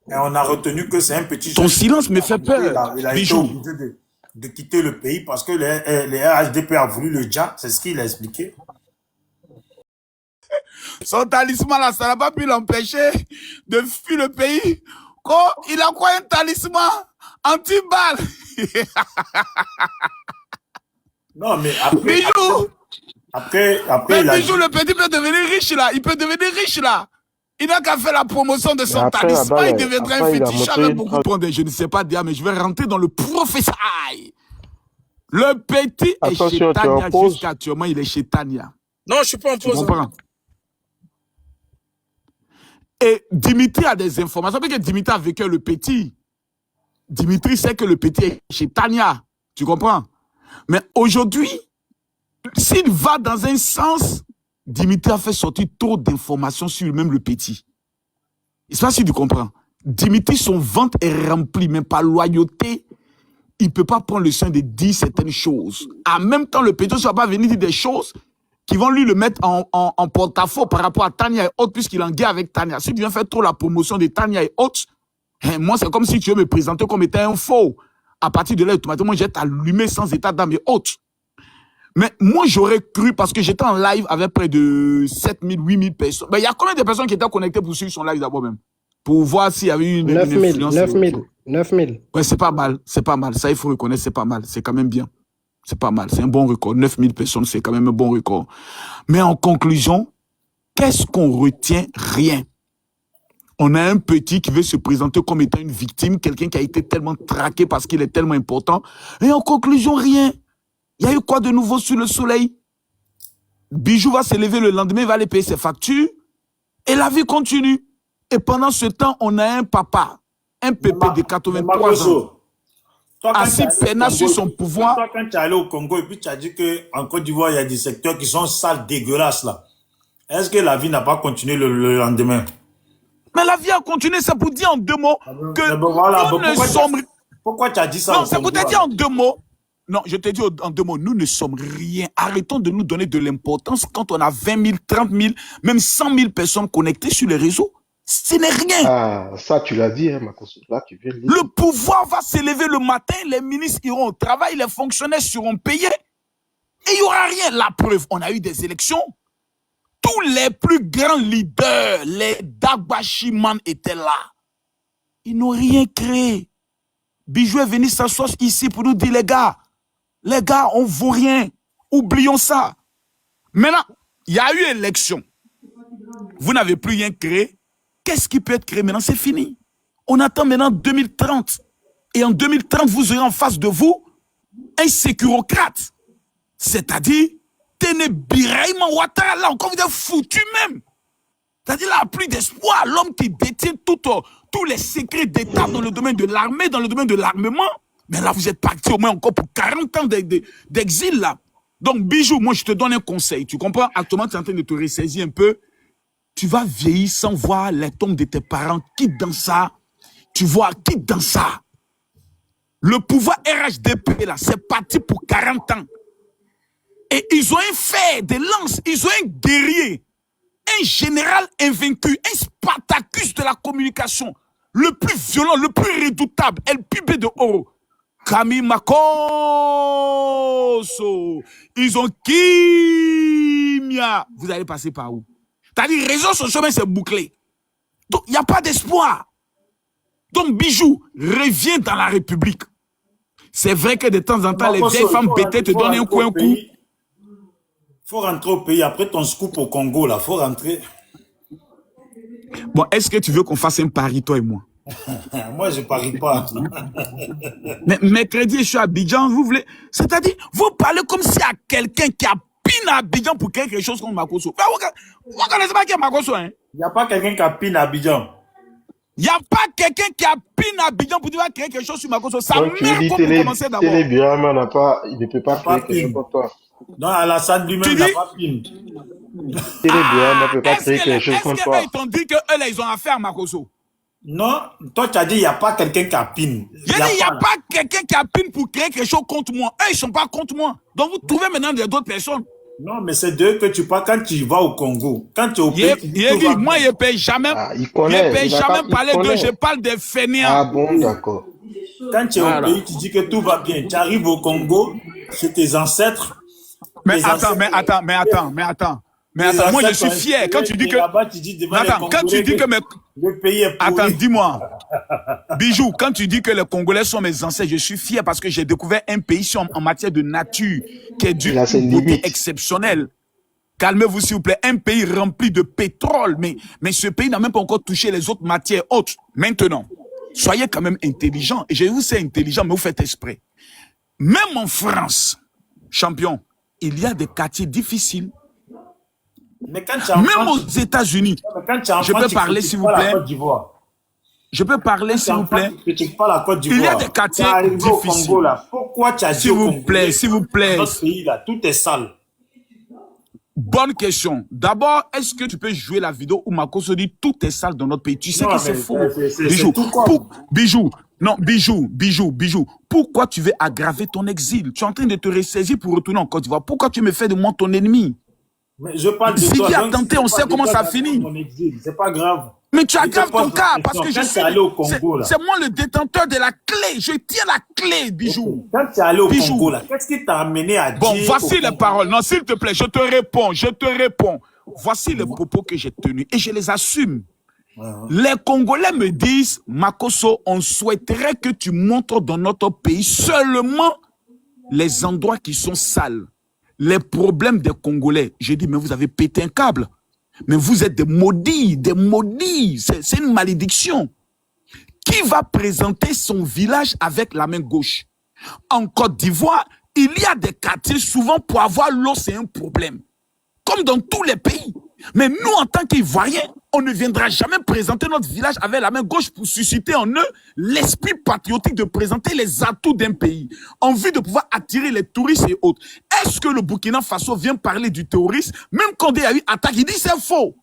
Et on a retenu que c'est un petit... Ton silence me fait peur. Il a été obligé de quitter le pays parce que les RHDP a voulu le dire. C'est ce qu'il a expliqué. Son talisman là, ça n'a pas pu l'empêcher de fuir le pays. Il a quoi un talisman anti-balle? Non, mais après... Bijou! Après mais Bijou, le petit peut devenir riche là. Il peut devenir riche là. Il n'a qu'à faire la promotion de Mais son après, talisman. là-bas, Il deviendrait un après, il a féticheur montré avec une beaucoup trace. prendre. Je ne sais pas dire, mais je vais rentrer dans le professeur. Le petit est chez Attention, tu es en Tania pause. jusqu'à actuellement. Il est chez Tania. Non, je suis pas en Tu pause. comprends? Et Dimitri a des informations. Parce que Dimitri a vécu le petit. Dimitri sait que le petit est chez Tania. Tu comprends? Mais aujourd'hui, s'il va dans un sens, Dimitri a fait sortir trop d'informations sur lui-même le petit. Je ne sais pas si tu comprends. Dimitri, son ventre est rempli, mais par loyauté, il ne peut pas prendre le soin de dire certaines choses. En même temps, le petit ne va pas venir dire des choses qui vont lui le mettre en porte-à-faux par rapport à Tania et autres, puisqu'il est en guerre avec Tania. Si tu viens faire trop la promotion de Tania et autres, moi, c'est comme si tu veux me présenter comme étant un faux. À partir de là, automatiquement, je vais t'allumer sans état d'âme et autres. Mais moi, j'aurais cru, parce que j'étais en live avec près de 7000, 8000 personnes. Mais il y a combien de personnes qui étaient connectées pour suivre son live d'abord même? Pour voir s'il y avait une 9000, influence. 9000, 9000. Ouais, c'est pas mal, c'est pas mal. Ça, il faut reconnaître, c'est pas mal. C'est quand même bien. C'est pas mal, c'est un bon record. 9000 personnes, c'est quand même un bon record. Mais en conclusion, qu'est-ce qu'on retient? Rien. On a un petit qui veut se présenter comme étant une victime, quelqu'un qui a été tellement traqué parce qu'il est tellement important. Et en conclusion, rien. Il y a eu quoi de nouveau sous le soleil? Bijou va se lever le lendemain, il va aller payer ses factures. Et la vie continue. Et pendant ce temps, on a un papa, un pépé de 83 ans, assis peinard sur son pouvoir. Toi, quand tu es allé au Congo et puis tu as dit qu'en Côte d'Ivoire, il y a des secteurs qui sont sales, dégueulasses là. Est-ce que la vie n'a pas continué le lendemain? Mais la vie a continué, c'est pour dire en deux mots que voilà, nous ne sommes... Pourquoi tu as dit ça? Non, c'est pour te dire en deux mots. Non, je te dis en deux mots, nous ne sommes rien. Arrêtons de nous donner de l'importance quand on a 20 000, 30 000, même 100 000 personnes connectées sur les réseaux. Ce n'est rien. Ah, ça, tu l'as dit, hein, Makoso. Là, tu viens de dire. Le pouvoir va se lever le matin, les ministres iront au travail, les fonctionnaires seront payés. Et il n'y aura rien. La preuve, on a eu des élections. Tous les plus grands leaders, les Dagbashi-man étaient là. Ils n'ont rien créé. Bijou est venu s'asseoir ici pour nous dire, les gars, on ne vaut rien. Oublions ça. Maintenant, il y a eu élection. Vous n'avez plus rien créé. Qu'est-ce qui peut être créé maintenant? C'est fini. On attend maintenant 2030. Et en 2030, vous aurez en face de vous un sécurocrate. C'est-à-dire, Téné Birahima Ouattara, là encore, vous êtes foutu même. C'est-à-dire, là, plus d'espoir. L'homme qui détient tous les secrets d'État dans le domaine de l'armée, dans le domaine de l'armement. Mais là, vous êtes parti au moins encore pour 40 ans d'exil, là. Donc, Bijou, moi, je te donne un conseil. Tu comprends? Actuellement, tu es en train de te ressaisir un peu. Tu vas vieillir sans voir les tombes de tes parents. Quitte dans ça. Tu vois, quitte dans ça. Le pouvoir RHDP, là, c'est parti pour 40 ans. Et ils ont un fer de lance. Ils ont un guerrier. Un général invaincu. Un Spartacus de la communication. Le plus violent, le plus redoutable. El Pibé de Oro. Camille Makoso. Ils ont Kimia. Vous allez passer par où? C'est-à-dire, les réseaux sociaux, c'est bouclé. Donc, il n'y a pas d'espoir. Donc, Bijou, reviens dans la République. C'est vrai que de temps en temps, les vieilles femmes bêtées te donnent un coup. Il faut rentrer au pays. Après ton scoop au Congo, là, il faut rentrer. Bon, est-ce que tu veux qu'on fasse un pari, toi et moi? Moi, je ne parie pas. Mais mercredi, je suis à Abidjan, vous voulez... C'est-à-dire, vous parlez comme s'il y a quelqu'un qui a pine à Abidjan pour quelque chose comme Makoso. Vous ne connaissez pas qui est Makoso, hein? Il n'y a pas quelqu'un qui a pine à Abidjan. Il n'y a pas quelqu'un qui a pine à Abidjan pour dire créer quelque chose sur Makoso. Ça Donc, tu mère dis comme Télé vous commencez d'abord. Birahima il ne peut pas créer quelque chose pour toi. Non, Alassane lui-même n'a pas pine. Télé Birahima ne peut pas créer quelque chose pour toi. Est-ce qu'ils t'ont dit qu'eux, là, ils ont affaire à Makoso? Non, toi, tu as dit il n'y a pas quelqu'un qui a pine. Il n'y a pas quelqu'un qui a pine pour créer quelque chose contre moi. Eux, ils ne sont pas contre moi. Donc, vous trouvez maintenant d'autres personnes. Non, mais c'est d'eux que tu parles quand tu vas au Congo. Quand tu es au pays, moi, je ne paye jamais. Il connaît. Je ne paye jamais parler d'eux. Je parle des fainéants. Ah bon, d'accord. Quand tu es au pays, tu dis que tout va bien. Tu arrives au Congo, c'est tes ancêtres. Mais attends. Moi, je suis fier. Quand tu dis que... quand tu dis que le pays est pourri. Attends, dis-moi. Bijou, quand tu dis que les Congolais sont mes ancêtres, je suis fier parce que j'ai découvert un pays en matière de nature qui est d'une beauté exceptionnelle. Calmez-vous, s'il vous plaît. Un pays rempli de pétrole, mais ce pays n'a même pas encore touché les autres matières autres. Maintenant, soyez quand même intelligents. Et je vous sais intelligent, mais vous faites exprès. Même en France, champion, il y a des quartiers difficiles. Mais quand tu es en Même France, aux États-Unis, je peux parler, s'il vous plaît. Je peux parler, s'il vous plaît. Il y a des quartiers difficiles. Congo, là. Pourquoi tu as dit s'il vous plaît, s'il vous plaît. Dans notre pays, là, tout est sale. Bonne question. D'abord, est-ce que tu peux jouer la vidéo où Makosso dit tout est sale dans notre pays? Tu sais que c'est faux. Bijou. Bijou. Non, bijou. Pourquoi tu veux aggraver ton exil? Tu es en train de te ressaisir pour retourner en Côte d'Ivoire. Pourquoi tu me fais de moi ton ennemi? Mais je parle de si toi. Si a tenté, on sait comment ça finit. C'est pas grave. Mais tu aggraves ton cas parce que je suis... C'est moi le détenteur de la clé. Je tiens la clé, Bijou. Quand tu es allé au Congo, là, qu'est-ce qui t'a amené à dire... Bon, voici les paroles. Non, s'il te plaît, je te réponds. Voici les propos que j'ai tenus et je les assume. Les Congolais me disent, Makosso, on souhaiterait que tu montres dans notre pays seulement les endroits qui sont sales. Les problèmes des Congolais. J'ai dit, mais vous avez pété un câble. Mais vous êtes des maudits. C'est une malédiction. Qui va présenter son village avec la main gauche? En Côte d'Ivoire, il y a des quartiers, souvent pour avoir l'eau, c'est un problème. Comme dans tous les pays. Mais nous, en tant qu'Ivoiriens, on ne viendra jamais présenter notre village avec la main gauche pour susciter en eux l'esprit patriotique de présenter les atouts d'un pays, en vue de pouvoir attirer les touristes et autres. Est-ce que le Burkina Faso vient parler du terrorisme? Même quand il y a eu attaque, il dit c'est faux.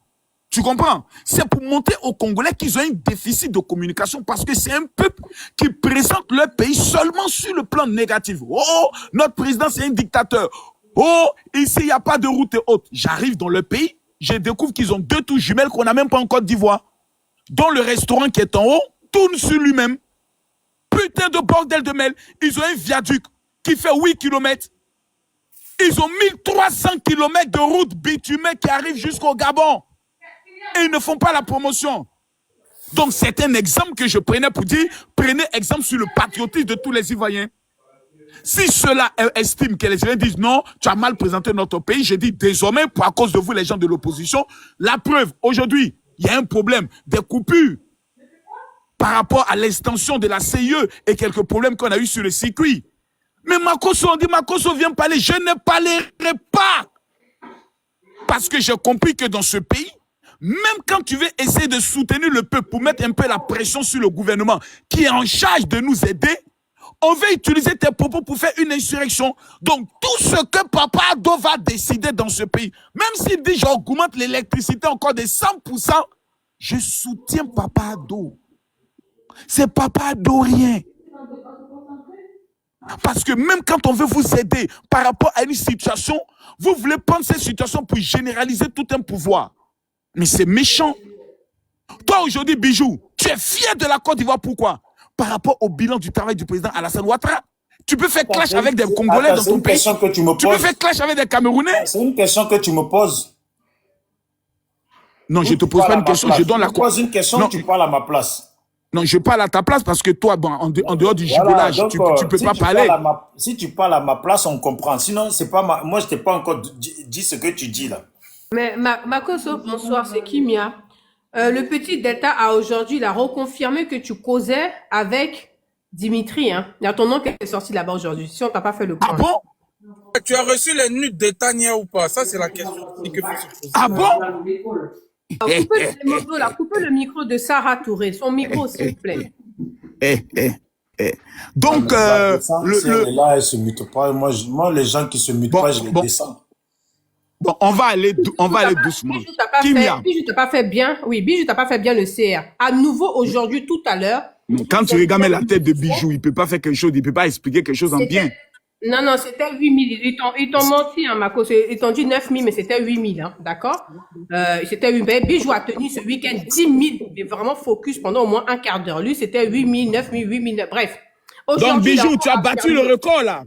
Tu comprends? C'est pour montrer aux Congolais qu'ils ont un déficit de communication parce que c'est un peuple qui présente leur pays seulement sur le plan négatif. Oh, notre président, c'est un dictateur. Oh, ici, il n'y a pas de route et autres. J'arrive dans le pays, je découvre qu'ils ont 2 tours jumelles qu'on n'a même pas en Côte d'Ivoire. Dont le restaurant qui est en haut tourne sur lui-même. Putain de bordel de mêle. Ils ont un viaduc qui fait 8 km. Ils ont 1300 km de route bitumée qui arrive jusqu'au Gabon. Et ils ne font pas la promotion. Donc c'est un exemple que je prenais pour dire, prenez exemple sur le patriotisme de tous les Ivoiriens. Si ceux-là estiment que les Ivoiriens disent non, tu as mal présenté notre pays, je dis désormais, à cause de vous les gens de l'opposition, la preuve, aujourd'hui, il y a un problème, des coupures par rapport à l'extension de la CIE et quelques problèmes qu'on a eu sur le circuit. Mais Makosso, on dit Makosso vient parler, je ne parlerai pas. Parce que j'ai compris que dans ce pays, même quand tu veux essayer de soutenir le peuple pour mettre un peu la pression sur le gouvernement qui est en charge de nous aider, on veut utiliser tes propos pour faire une insurrection. Donc, tout ce que Papa Ado va décider dans ce pays, même s'il dit j'augmente l'électricité encore de 100%, je soutiens Papa Ado. C'est Papa Ado rien. Parce que même quand on veut vous aider par rapport à une situation, vous voulez prendre cette situation pour généraliser tout un pouvoir. Mais c'est méchant. Toi aujourd'hui, Bijou, tu es fier de la Côte d'Ivoire. Pourquoi? Par rapport au bilan du travail du président Alassane Ouattara. Tu peux faire clash avec des Congolais dans ton pays. Tu peux faire clash avec des Camerounais. C'est une question que tu me poses. Non, je ne te pose pas une question, je donne la... Tu poses une question, tu parles à ma place. Non, je parle à ta place parce que toi, bon, en dehors du gigolage, tu ne peux pas parler. Si tu parles à ma place, on comprend. Sinon, c'est pas moi, je t'ai pas encore dit ce que tu dis là. Mais Makosso, bonsoir, c'est Kimia. Le petit Delta a aujourd'hui, il a reconfirmé que tu causais avec Dimitri. Hein. Il y a ton nom qui est sorti là-bas aujourd'hui. Si on t'a pas fait le point. Ah bon? Tu as reçu les nudes d'État ou pas? Ça, c'est la question. Ah bon? Coupez le micro de Sarah Touré. Son micro, s'il vous plaît. Donc, là, elle se mute pas. Moi, les gens qui se mutent pas, je les descends. Bon, on va aller doucement. Bijou, t'as pas fait bien. Oui, Bijou, t'as pas fait bien le CR. À nouveau, aujourd'hui, tout à l'heure. Quand tu regardes la tête de Bijou, il peut pas faire quelque chose, il peut pas expliquer quelque chose en bien. Non, c'était 8 000. Ils t'ont menti, hein, Makosso. Ils t'ont dit 9 000, mais c'était 8 000, hein, d'accord? C'était 8 000. Bijou a tenu ce week-end 10 000, mais vraiment focus pendant au moins un quart d'heure. Lui, c'était 8 000, 9 000, 8 000, bref. Donc, Bijou, tu as battu le record, là.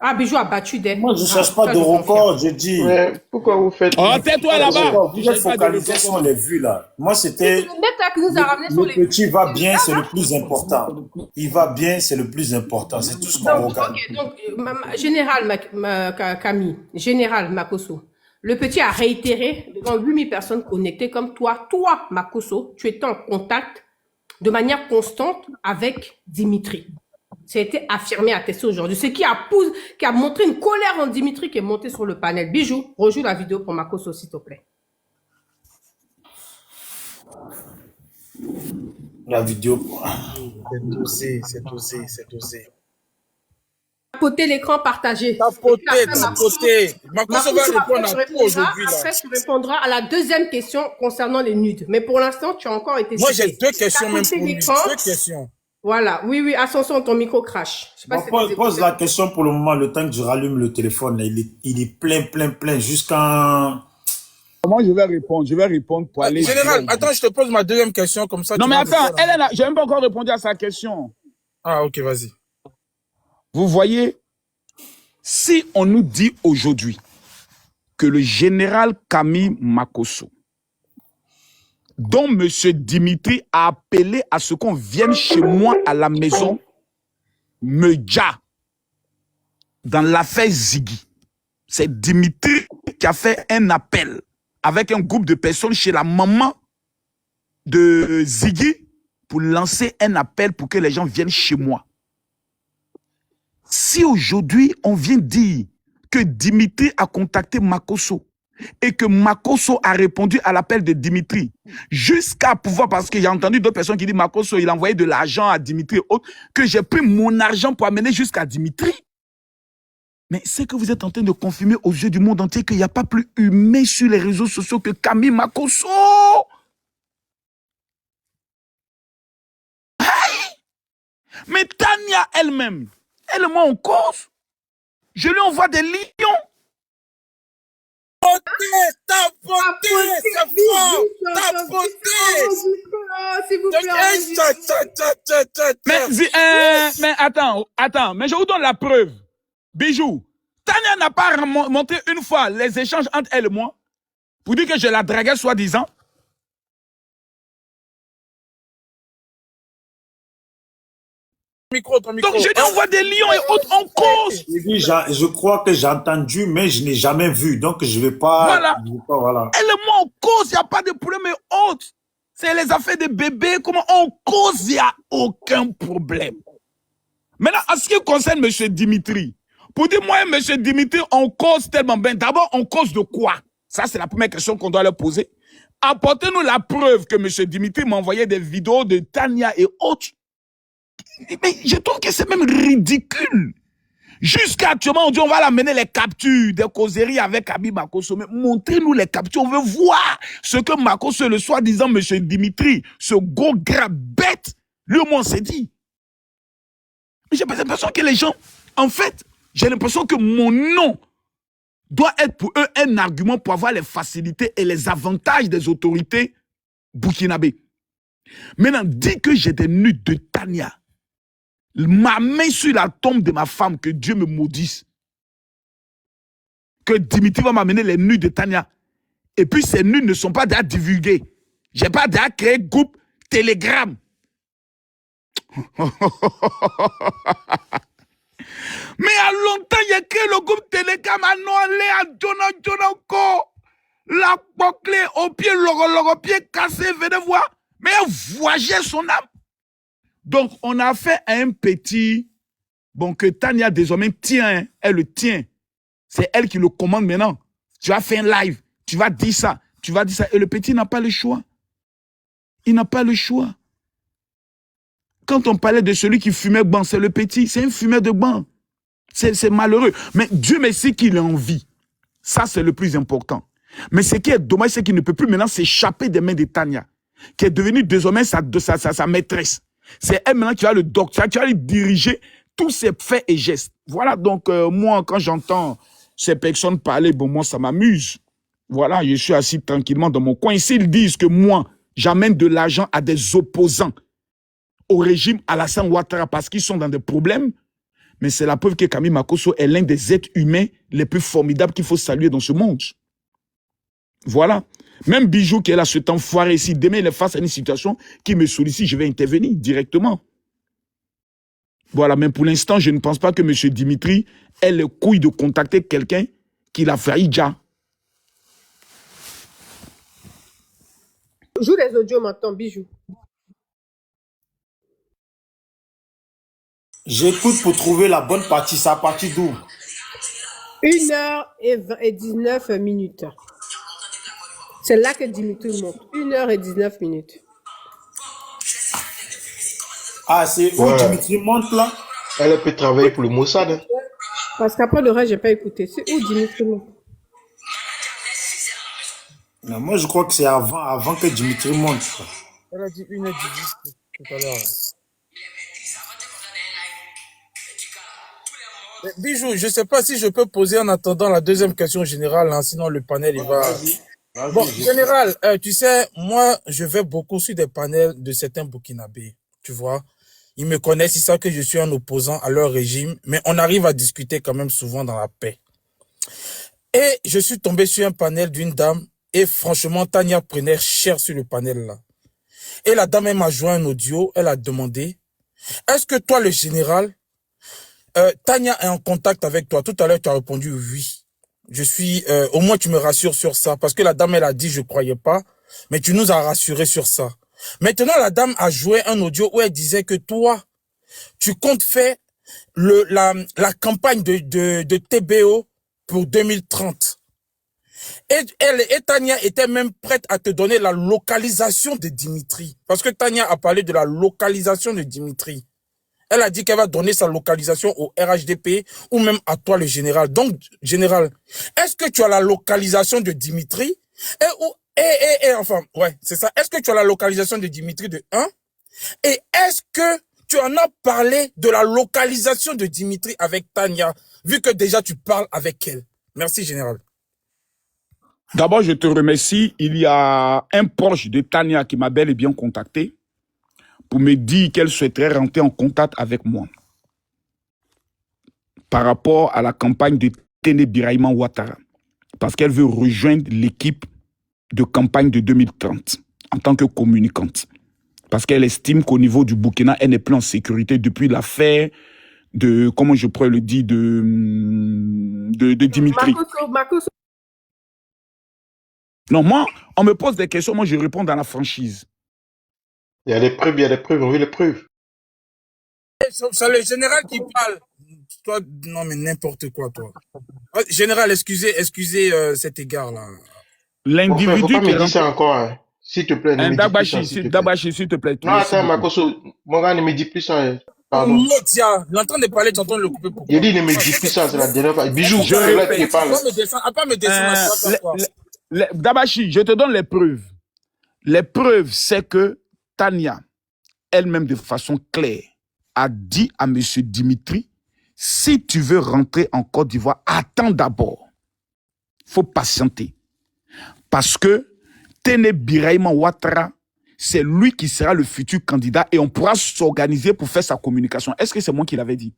Ah, Bijou a battu des... Moi, je ne cherche pas de record, je dis. Mais pourquoi vous faites... Oh, tais-toi là-bas. Vous êtes focalisé sur les vues, là. Moi, c'était... Le petit va bien, c'est le plus important. Il va bien, c'est le plus important. C'est tout ce qu'on regarde. Ok, donc, Général Camille, Général Makosso, Le petit a réitéré devant 8000 personnes connectées comme toi. Toi, Makosso, tu étais en contact de manière constante avec Dimitri. Ça a été affirmé, attesté aujourd'hui. Ce qui a montré une colère en Dimitri qui est montée sur le panel. Bijou, rejoue la vidéo pour Makosso, s'il te plaît. La vidéo. C'est dosé, c'est dosé, c'est dosé. Tapoter l'écran partagé. Tapoter. Makosso va répondre à tout aujourd'hui. Après, tu répondras à la deuxième question concernant les nudes. Mais pour l'instant, tu as encore été Moi, cité. j'ai 2 questions même pour lui. l'écran. 2 questions. Voilà. Oui, attention, ton micro crache. Je sais pas Bon, si c'est pose la question pour le moment, le temps que je rallume le téléphone. Là, il est plein, jusqu'à... Moi, je vais répondre pour aller... Général, attends, je te pose ma deuxième question comme ça. Non, mais attends, j'ai même pas encore répondu à sa question. Ah, ok, vas-y. Vous voyez, si on nous dit aujourd'hui que le général Camille Makosso, dont M. Dimitri a appelé à ce qu'on vienne chez moi à la maison, me dia dans l'affaire Ziggy. C'est Dimitri qui a fait un appel avec un groupe de personnes chez la maman de Ziggy pour lancer un appel pour que les gens viennent chez moi. Si aujourd'hui on vient dire que Dimitri a contacté Makosso et que Makosso a répondu à l'appel de Dimitri, jusqu'à pouvoir, parce que j'ai entendu d'autres personnes qui disent Makosso, il a envoyé de l'argent à Dimitri et autres, que j'ai pris mon argent pour amener jusqu'à Dimitri. Mais c'est que vous êtes en train de confirmer aux yeux du monde entier qu'il n'y a pas plus humain sur les réseaux sociaux que Camille Makosso. Aïe! Mais Tania elle-même, elle est en cause. Je lui envoie des lions. Tapoter, c'est fort. Mais attends, mais je vous donne la preuve. Bijou, Tania n'a pas monté une fois les échanges entre elle et moi pour dire que je la draguais soi-disant. Ton micro. Donc je lui envoie des lions et autres en cause. Je crois que j'ai entendu, mais je n'ai jamais vu. Donc je ne vais pas... Voilà. Elle est moi en cause, il n'y a pas de problème et autres. C'est les affaires des bébés, comment en cause, il n'y a aucun problème. Maintenant, en ce qui concerne M. Dimitri, pour dire moi, M. Dimitri, on cause tellement bien. D'abord, on cause de quoi? Ça, c'est la première question qu'on doit leur poser. Apportez-nous la preuve que M. Dimitri m'a envoyé des vidéos de Tania et autres. Mais je trouve que c'est même ridicule. Jusqu'à actuellement, on dit on va l'amener les captures des causeries avec Camille Makosso. Mais montrez-nous les captures. On veut voir ce que Makosso, le soi-disant M. Dimitri, ce gros gras bête, lui au moins s'est dit. Mais j'ai l'impression que les gens, en fait, j'ai l'impression que mon nom doit être pour eux un argument pour avoir les facilités et les avantages des autorités burkinabées. Maintenant, dis que j'ai des nudes de Tania. Ma main sur la tombe de ma femme, que Dieu me maudisse. Que Dimitri va m'amener les nudes de Tania. Et puis ces nudes ne sont pas déjà divulguées. Je n'ai pas déjà créé groupe Telegram. Mais à longtemps, il y a créé le groupe Telegram à Noalé, à Jonako. La boucle au pied, le pied cassé, venez voir. Mais elle voyageait son âme. Donc, on a fait un petit, bon, que Tania désormais tient, elle le tient. C'est elle qui le commande maintenant. Tu vas faire un live, tu vas dire ça, et le petit n'a pas le choix. Il n'a pas le choix. Quand on parlait de celui qui fumait ban, c'est le petit, c'est un fumeur de ban. C'est malheureux. Mais Dieu merci qu'il est en vie. Ça, c'est le plus important. Mais ce qui est dommage, c'est qu'il ne peut plus maintenant s'échapper des mains de Tania, qui est devenue désormais sa maîtresse. C'est elle maintenant qui va le docteur, qui va lui diriger tous ses faits et gestes. Voilà, donc moi, quand j'entends ces personnes parler, bon, moi, ça m'amuse. Voilà, je suis assis tranquillement dans mon coin. S'ils disent que moi, j'amène de l'argent à des opposants au régime Alassane Ouattara parce qu'ils sont dans des problèmes, mais c'est la preuve que Camille Makosso est l'un des êtres humains les plus formidables qu'il faut saluer dans ce monde. Voilà. Même Bijou qui est là, ce temps foiré ici, demain il est face à une situation qui me sollicite, je vais intervenir directement. Voilà, mais pour l'instant, je ne pense pas que M. Dimitri ait le couille de contacter quelqu'un qui l'a failli déjà. Joue les audios maintenant, Bijou. J'écoute pour trouver la bonne partie. C'est à partir d'où? 1h19 minutes. C'est là que Dimitri monte. 1h19 minutes. Ah, c'est où Ouais. Dimitri monte là? Elle peut travailler pour le Mossad. Hein. Parce qu'après le reste, j'ai pas écouté. C'est où Dimitri monte? Non, moi, je crois que c'est avant que Dimitri monte. Elle a dit 1h18 tout à l'heure. Bijou, je ne sais pas si je peux poser en attendant la deuxième question générale, hein, sinon le panel il va. Bon, général, tu sais, moi je vais beaucoup sur des panels de certains Burkinabés, tu vois. Ils me connaissent, ils savent que je suis un opposant à leur régime, mais on arrive à discuter quand même souvent dans la paix. Et je suis tombé sur un panel d'une dame, et franchement, Tania prenait cher sur le panel là. Et la dame, elle m'a joint un audio, elle a demandé, est-ce que toi, le général, Tania est en contact avec toi? Tout à l'heure, tu as répondu oui. Je suis, au moins tu me rassures sur ça, parce que la dame, elle a dit, je croyais pas, mais tu nous as rassuré sur ça. Maintenant, la dame a joué un audio où elle disait que toi, tu comptes faire la campagne de TBO pour 2030. Et Tania était même prête à te donner la localisation de Dimitri. Parce que Tania a parlé de la localisation de Dimitri. Elle a dit qu'elle va donner sa localisation au RHDP ou même à toi, le général. Donc, général, est-ce que tu as la localisation de Dimitri? Enfin, ouais, c'est ça. Est-ce que tu as la localisation de Dimitri de 1? Et est-ce que tu en as parlé de la localisation de Dimitri avec Tania, vu que déjà tu parles avec elle? Merci, général. D'abord, je te remercie. Il y a un proche de Tania qui m'a bel et bien contacté pour me dire qu'elle souhaiterait rentrer en contact avec moi par rapport à la campagne de Téné Birahima Ouattara, parce qu'elle veut rejoindre l'équipe de campagne de 2030 en tant que communicante, parce qu'elle estime qu'au niveau du Burkina, elle n'est plus en sécurité depuis l'affaire de, comment je pourrais le dire, de Dimitri. Makosso. Non, moi, on me pose des questions, moi je réponds dans la franchise. Il y a des preuves, on veut les preuves. C'est le général qui parle. Toi, non mais n'importe quoi, toi. Général, excusez cet égard-là. L'individu Faut pas qui me dire ça encore, hein. S'il te plaît, ne me dis plus ça, Dabashi, s'il te plaît. Dabashi, s'il te plaît. Non, attends, Makosso, mon gars, ne me dis plus ça. hein. Pardon. Motia, l'entend de parler, tu entends le couper pour. Il dit ne me dis plus ça, c'est la dernière fois. Bijou, Je c'est là répète. qui parle. Pas me descendre. Dabashi, je te donne les preuves. Les preuves, c'est que Tania, elle-même de façon claire, a dit à M. Dimitri, si tu veux rentrer en Côte d'Ivoire, attends d'abord. Il faut patienter. Parce que Téné Birahima Ouattara, c'est lui qui sera le futur candidat et on pourra s'organiser pour faire sa communication. Est-ce que c'est moi qui l'avais dit?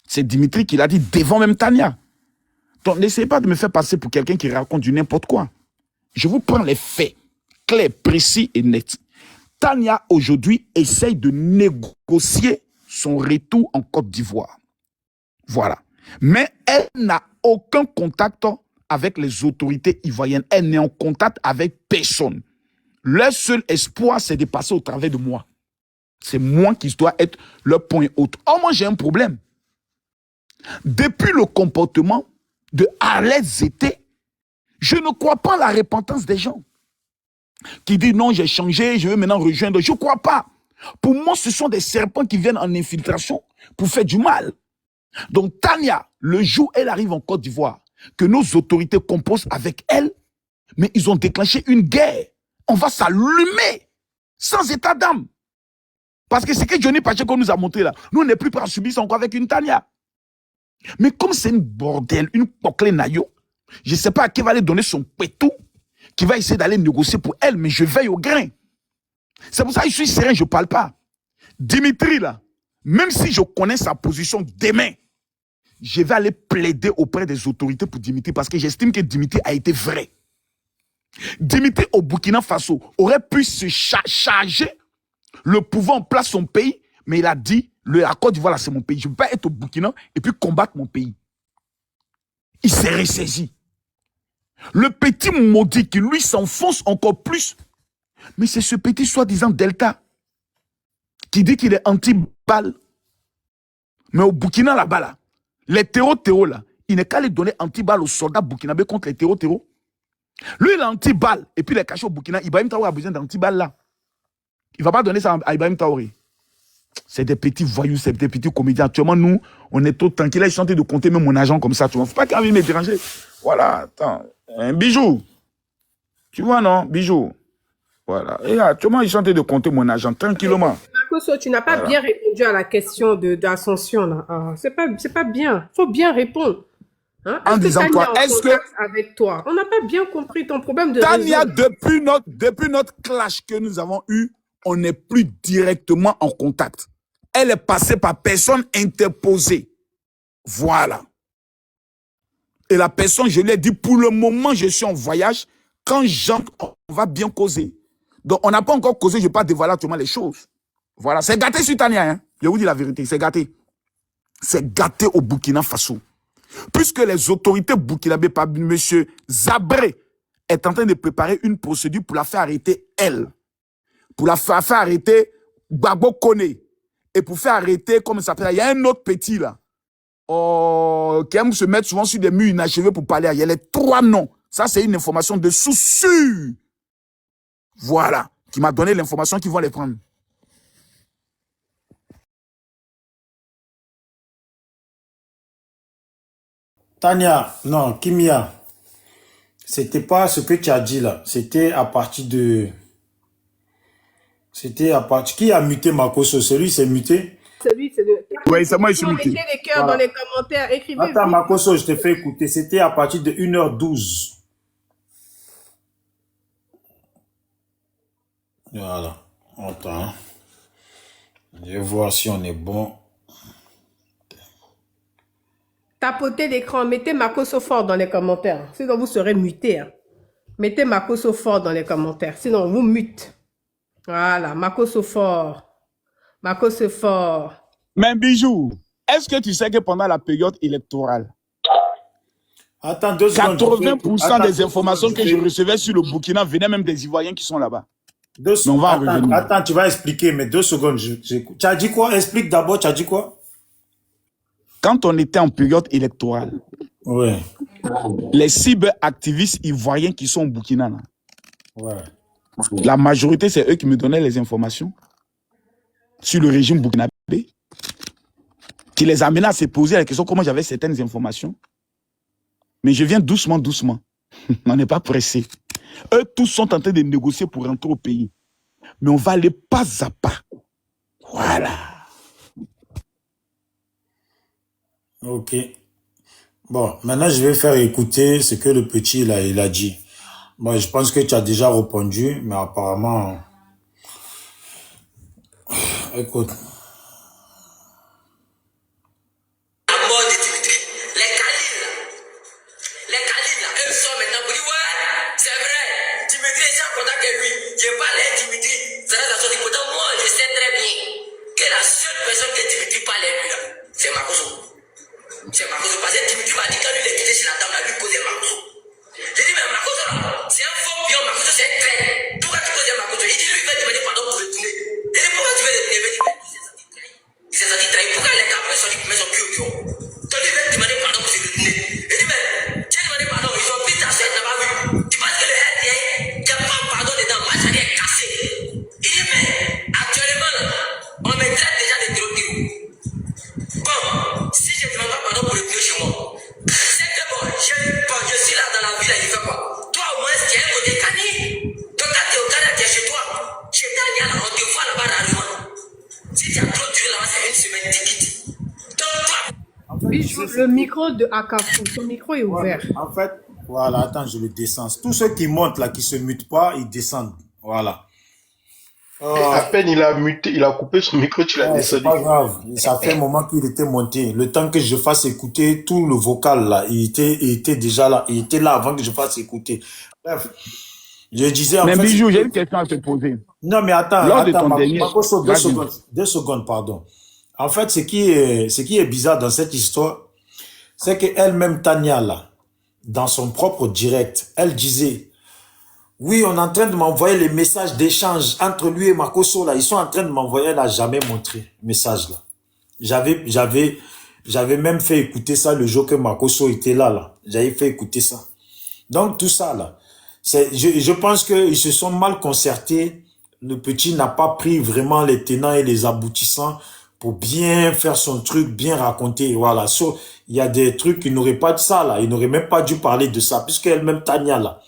C'est Dimitri qui l'a dit devant même Tania. Donc n'essayez pas de me faire passer pour quelqu'un qui raconte du n'importe quoi. Je vous prends les faits, clairs, précis et nets. Tania, aujourd'hui, essaye de négocier son retour en Côte d'Ivoire. Voilà. Mais elle n'a aucun contact avec les autorités ivoiriennes. Elle n'est en contact avec personne. Leur seul espoir, c'est de passer au travers de moi. C'est moi qui dois être leur point haut. Oh, moi, j'ai un problème. Depuis le comportement de Arlette Zété, je ne crois pas à la repentance des gens qui disent non, j'ai changé, je veux maintenant rejoindre. Je ne crois pas. Pour moi, ce sont des serpents qui viennent en infiltration pour faire du mal. Donc, Tania, le jour où elle arrive en Côte d'Ivoire, que nos autorités composent avec elle, mais ils ont déclenché une guerre. On va s'allumer sans état d'âme. Parce que c'est que Johnny Pacheco nous a montré là. Nous, on n'est plus prêts à subir ça encore avec une Tania. Mais comme c'est une bordel, une poclée naïo, je ne sais pas à qui va aller donner son pétou, qui va essayer d'aller négocier pour elle, mais je veille au grain. C'est pour ça que je suis serein, je ne parle pas. Dimitri, là, même si je connais sa position demain, je vais aller plaider auprès des autorités pour Dimitri parce que j'estime que Dimitri a été vrai. Dimitri au Burkina Faso aurait pu se charger le pouvoir en place son pays, mais il a dit, la Côte d'Ivoire, là, c'est mon pays. Je ne veux pas être au Burkina et puis combattre mon pays. Il s'est ressaisi. Le petit maudit qui, lui, s'enfonce encore plus Mais c'est ce petit soi-disant Delta qui dit qu'il est anti-balle. Mais au Burkina, là-bas, là, les terreaux, là, il n'est qu'à les donner anti-balle aux soldats burkinabés contre les terreaux. Lui, il est anti-balle. Et puis, il est caché au Burkina. Ibrahim Traoré a besoin d'anti-balle, là. Il ne va pas donner ça à Ibrahim Traoré. C'est des petits voyous, c'est des petits comédiens. Actuellement, nous, on est tout tranquille. Là, ils sont en train de compter même mon agent comme ça. Il ne faut pas qu'il vienne me déranger. Voilà, attends. Un bijou. Tu vois, non? Bijou. Voilà. Et actuellement, ils sont en train de compter mon agent tranquillement. Makoso, tu n'as pas bien répondu à la question d'Ascension, là. Ah, c'est pas bien. Il faut bien répondre. Hein? En disant quoi? Est-ce que... Avec toi. On n'a pas bien compris ton problème de Tania, réseau. depuis notre clash que nous avons eu, on n'est plus directement en contact. Elle est passée par personne interposée. Voilà. Et la personne, je lui ai dit, pour le moment, je suis en voyage. Quand j'entre, on va bien causer. Donc, on n'a pas encore causé, je ne vais pas dévoiler actuellement les choses. Voilà. C'est gâté sur Tania, hein. Je vous dis la vérité, c'est gâté. C'est gâté au Burkina Faso. Puisque les autorités burkinabées, par M. Zabré, est en train de préparer une procédure pour la faire arrêter, elle. Pour la faire arrêter Gbagbo Kone. Et pour faire arrêter, comme ça s'appelle, il y a un autre petit là, qui aime se mettre souvent sur des murs inachevés pour parler. Il y a les 3 noms. Ça, c'est une information de sous-sûr. Voilà. Qui m'a donné l'information qu'ils vont les prendre. Tania, non, Kimia, c'était pas ce que tu as dit là. C'était à partir de... C'était à partir... Qui a muté Makoso? Celui s'est muté? Celui, c'est le... Oui, c'est moi, je suis muté. Mettez les cœurs dans les commentaires, écrivez. Attends, Makoso, je te fais écouter. C'était à partir de 1h12. Voilà. Attends. Je vais voir si on est bon. Tapotez l'écran, mettez Makoso fort dans les commentaires. Sinon, vous serez muté. Hein. Mettez Makoso fort dans les commentaires. Sinon, on vous mute. Voilà, Makoso fort. Makoso fort. Mais Bijou, est-ce que tu sais que pendant la période électorale, attends, 2 secondes. 80% des informations que je recevais sur le Burkina venaient même des Ivoiriens qui sont là-bas. Attends, tu vas expliquer, mais 2 secondes. Tu as dit quoi? Explique d'abord, tu as dit quoi? Quand on était en période électorale, ouais, les cyberactivistes ivoiriens qui sont au Burkina, là, ouais, la majorité, c'est eux qui me donnaient les informations sur le régime burkinabé, qui les amenaient à se poser la question comment j'avais certaines informations. Mais je viens doucement, doucement. On n'est pas pressé. Eux tous sont en train de négocier pour rentrer au pays. Mais on va aller pas à pas. Voilà. ok. Bon, maintenant, je vais faire écouter ce que le petit, là, il a dit. Bon, je pense que tu as déjà répondu, mais apparemment... Écoute. C'est Makoso, parce que Dimitri m'a dit quand lui il est quitté chez la table, là, lui posait Makoso. J'ai dit, mais Makoso là, c'est un faux pion, Makoso c'est un traître. Pourquoi tu posais Makoso? Il dit, lui il va demander pardon pour retourner. Il dit, pourquoi tu veux retourner? Il s'est senti trahi. Pourquoi les caprins sont dit pour mettre son pied au pion? Toi lui il va demander pardon pour se retourner. Il dit, mais tu as demandé pardon, ils ont pris ta soeur, t'as pas vu. Tu penses que le RDA, il n'y a pas pardon dedans, ma chérie est cassée. Il dit, mais actuellement là, on me traite déjà de trop. Bon, si je ne demande pas pardon pour le chez moi, c'est que bon, je suis là dans la ville, il fait quoi? Toi au moins, tu es un côté cani. Donc quand tu es au Ghana, tu es chez toi. Chez Daniel, on te voit là-bas rarement. Si tu as trop duré là-bas, c'est une semaine, tu quittes. Donc toi... Bijou, le micro de Akafu, son micro est ouvert. En fait, voilà, attends, je le descends. Tous ceux qui montent là, qui se mutent pas, ils descendent. Voilà. À peine il a muté, il a coupé son micro, tu l'as descendu. C'est pas grave. Ça fait un moment qu'il était monté. Le temps que je fasse écouter tout le vocal là, il était déjà là. Il était là avant que je fasse écouter. Bref. Je disais en mais fait. Bijou, j'ai une question à te poser. Non, mais attends, Lors de ton dernier... Makoso, 2 secondes, pardon. En fait, ce qui est bizarre dans cette histoire, c'est qu'elle-même, Tania, là, dans son propre direct, elle disait, Oui, on est en train de m'envoyer les messages d'échange entre lui et Makosso, là. Ils sont en train de m'envoyer, elle n'a jamais montré le message, là. J'avais même fait écouter ça le jour que Makosso était là, là. J'avais fait écouter ça. Donc, tout ça, là. Je pense qu'ils se sont mal concertés. Le petit n'a pas pris vraiment les tenants et les aboutissants pour bien faire son truc, bien raconter. Voilà. Il y a des trucs qui n'auraient pas dit ça, là. Il n'aurait même pas dû parler de ça, puisqu'elle-même, Tania, là,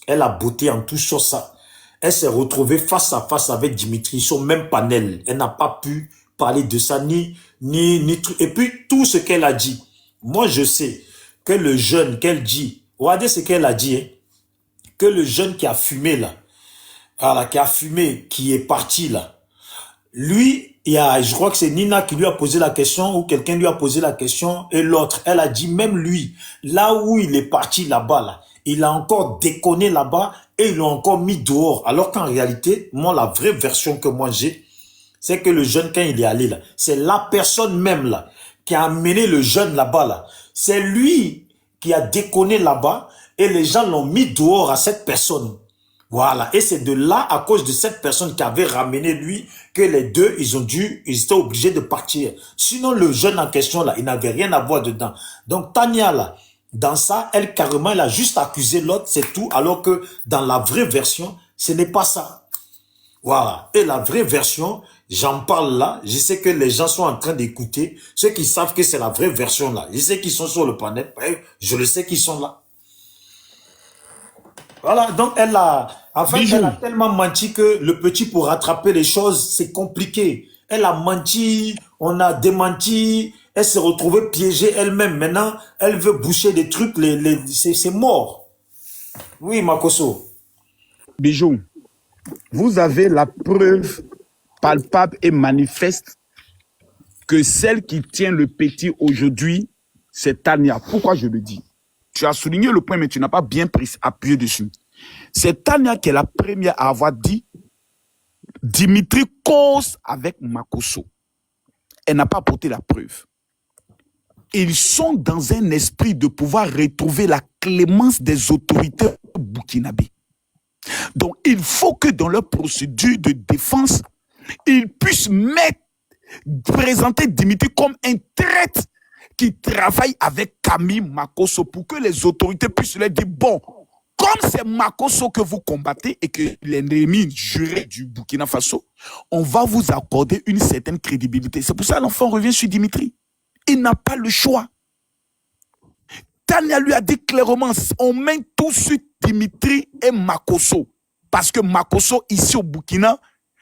elle a botté en tout sur ça. Elle s'est retrouvée face à face avec Dimitri sur le même panel. Elle n'a pas pu parler de ça, ni truc. Et puis, tout ce qu'elle a dit. Moi, je sais que le jeune qu'elle dit, regardez ce qu'elle a dit, hein, que le jeune qui a fumé, là, voilà, qui a fumé, qui est parti, là, lui, je crois que c'est Nina qui lui a posé la question, ou quelqu'un lui a posé la question, et l'autre, elle a dit, même lui, là où il est parti là-bas, là, il a encore déconné là-bas et ils l'ont encore mis dehors. Alors qu'en réalité, moi, la vraie version que moi j'ai, c'est que le jeune, quand il est allé là, c'est la personne même là qui a amené le jeune là-bas là. C'est lui qui a déconné là-bas et les gens l'ont mis dehors à cette personne. Voilà. Et c'est de là, à cause de cette personne qui avait ramené lui, que les deux, ils étaient obligés de partir. Sinon, le jeune en question là, il n'avait rien à voir dedans. Donc, Tania là, dans ça, elle carrément, elle a juste accusé l'autre, c'est tout, alors que dans la vraie version, ce n'est pas ça. Voilà. Et la vraie version, j'en parle là, je sais que les gens sont en train d'écouter, ceux qui savent que c'est la vraie version là, je sais qu'ils sont sur le panel, je le sais qu'ils sont là. Voilà, donc elle a tellement menti que le petit, pour rattraper les choses, c'est compliqué. Elle a menti, on a démenti, elle s'est retrouvée piégée elle-même. Maintenant, elle veut boucher des trucs, c'est mort. Oui, Makosso. Bijou, vous avez la preuve palpable et manifeste que celle qui tient le petit aujourd'hui, c'est Tania. Pourquoi je le dis? Tu as souligné le point, mais tu n'as pas bien appuyé dessus. C'est Tania qui est la première à avoir dit Dimitri cause avec Makosso. Elle n'a pas apporté la preuve. Ils sont dans un esprit de pouvoir retrouver la clémence des autorités burkinabées. Donc, il faut que dans leur procédure de défense, ils puissent présenter Dimitri comme un traître qui travaille avec Camille Makosso pour que les autorités puissent leur dire, bon, comme c'est Makosso que vous combattez et que l'ennemi juré du Burkina Faso, on va vous accorder une certaine crédibilité. C'est pour ça que l'enfant revient sur Dimitri. Il n'a pas le choix. Tania lui a dit clairement, on met tout sur Dimitri et Makosso. Parce que Makosso, ici au Burkina,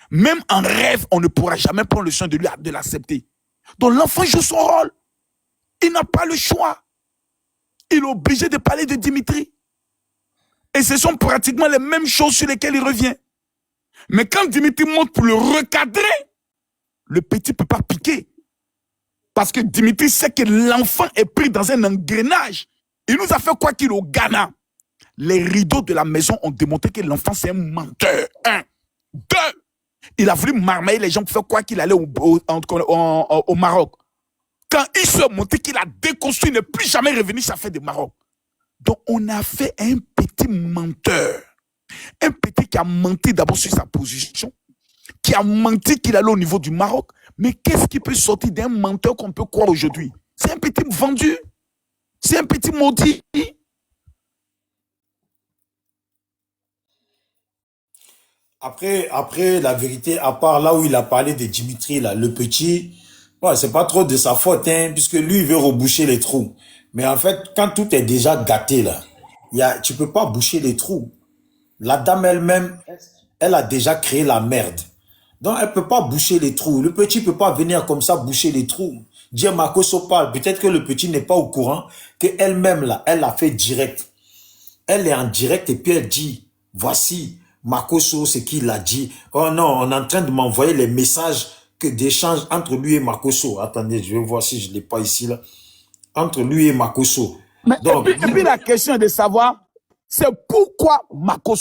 même en rêve, on ne pourra jamais prendre le soin de lui de l'accepter. Donc l'enfant joue son rôle. Il n'a pas le choix. Il est obligé de parler de Dimitri. Et ce sont pratiquement les mêmes choses sur lesquelles il revient. Mais quand Dimitri monte pour le recadrer, le petit ne peut pas piquer. Parce que Dimitri sait que l'enfant est pris dans un engrenage. Il nous a fait quoi qu'il au Ghana. Les rideaux de la maison ont démontré que l'enfant c'est un menteur. 1. 2. Il a voulu marmailler les gens pour faire quoi qu'il allait au Maroc. Quand il se montré qu'il a déconstruit, il n'est plus jamais revenu sur la fête du Maroc. Donc on a fait un petit menteur. Un petit qui a menti d'abord sur sa position, qui a menti qu'il allait au niveau du Maroc. Mais qu'est-ce qui peut sortir d'un menteur qu'on peut croire aujourd'hui? C'est un petit vendu. C'est un petit maudit. Après, la vérité, à part là où il a parlé de Dimitri, là, le petit, ouais, c'est pas trop de sa faute, hein, puisque lui, il veut reboucher les trous. Mais en fait, quand tout est déjà gâté, là, tu peux pas boucher les trous. La dame elle-même, elle a déjà créé la merde. Donc, elle peut pas boucher les trous. Le petit peut pas venir comme ça boucher les trous. Dire Makosso parle. Peut-être que le petit n'est pas au courant qu'elle-même, là, elle a fait direct. Elle est en direct et puis elle dit, voici Makosso, ce qu'il a dit. Oh non, on est en train de m'envoyer les messages d'échange entre lui et Makosso. Attendez, je vais voir si je ne l'ai pas ici, là. Entre lui et Makosso. Mais donc, et puis la question est de savoir, c'est pourquoi Makosso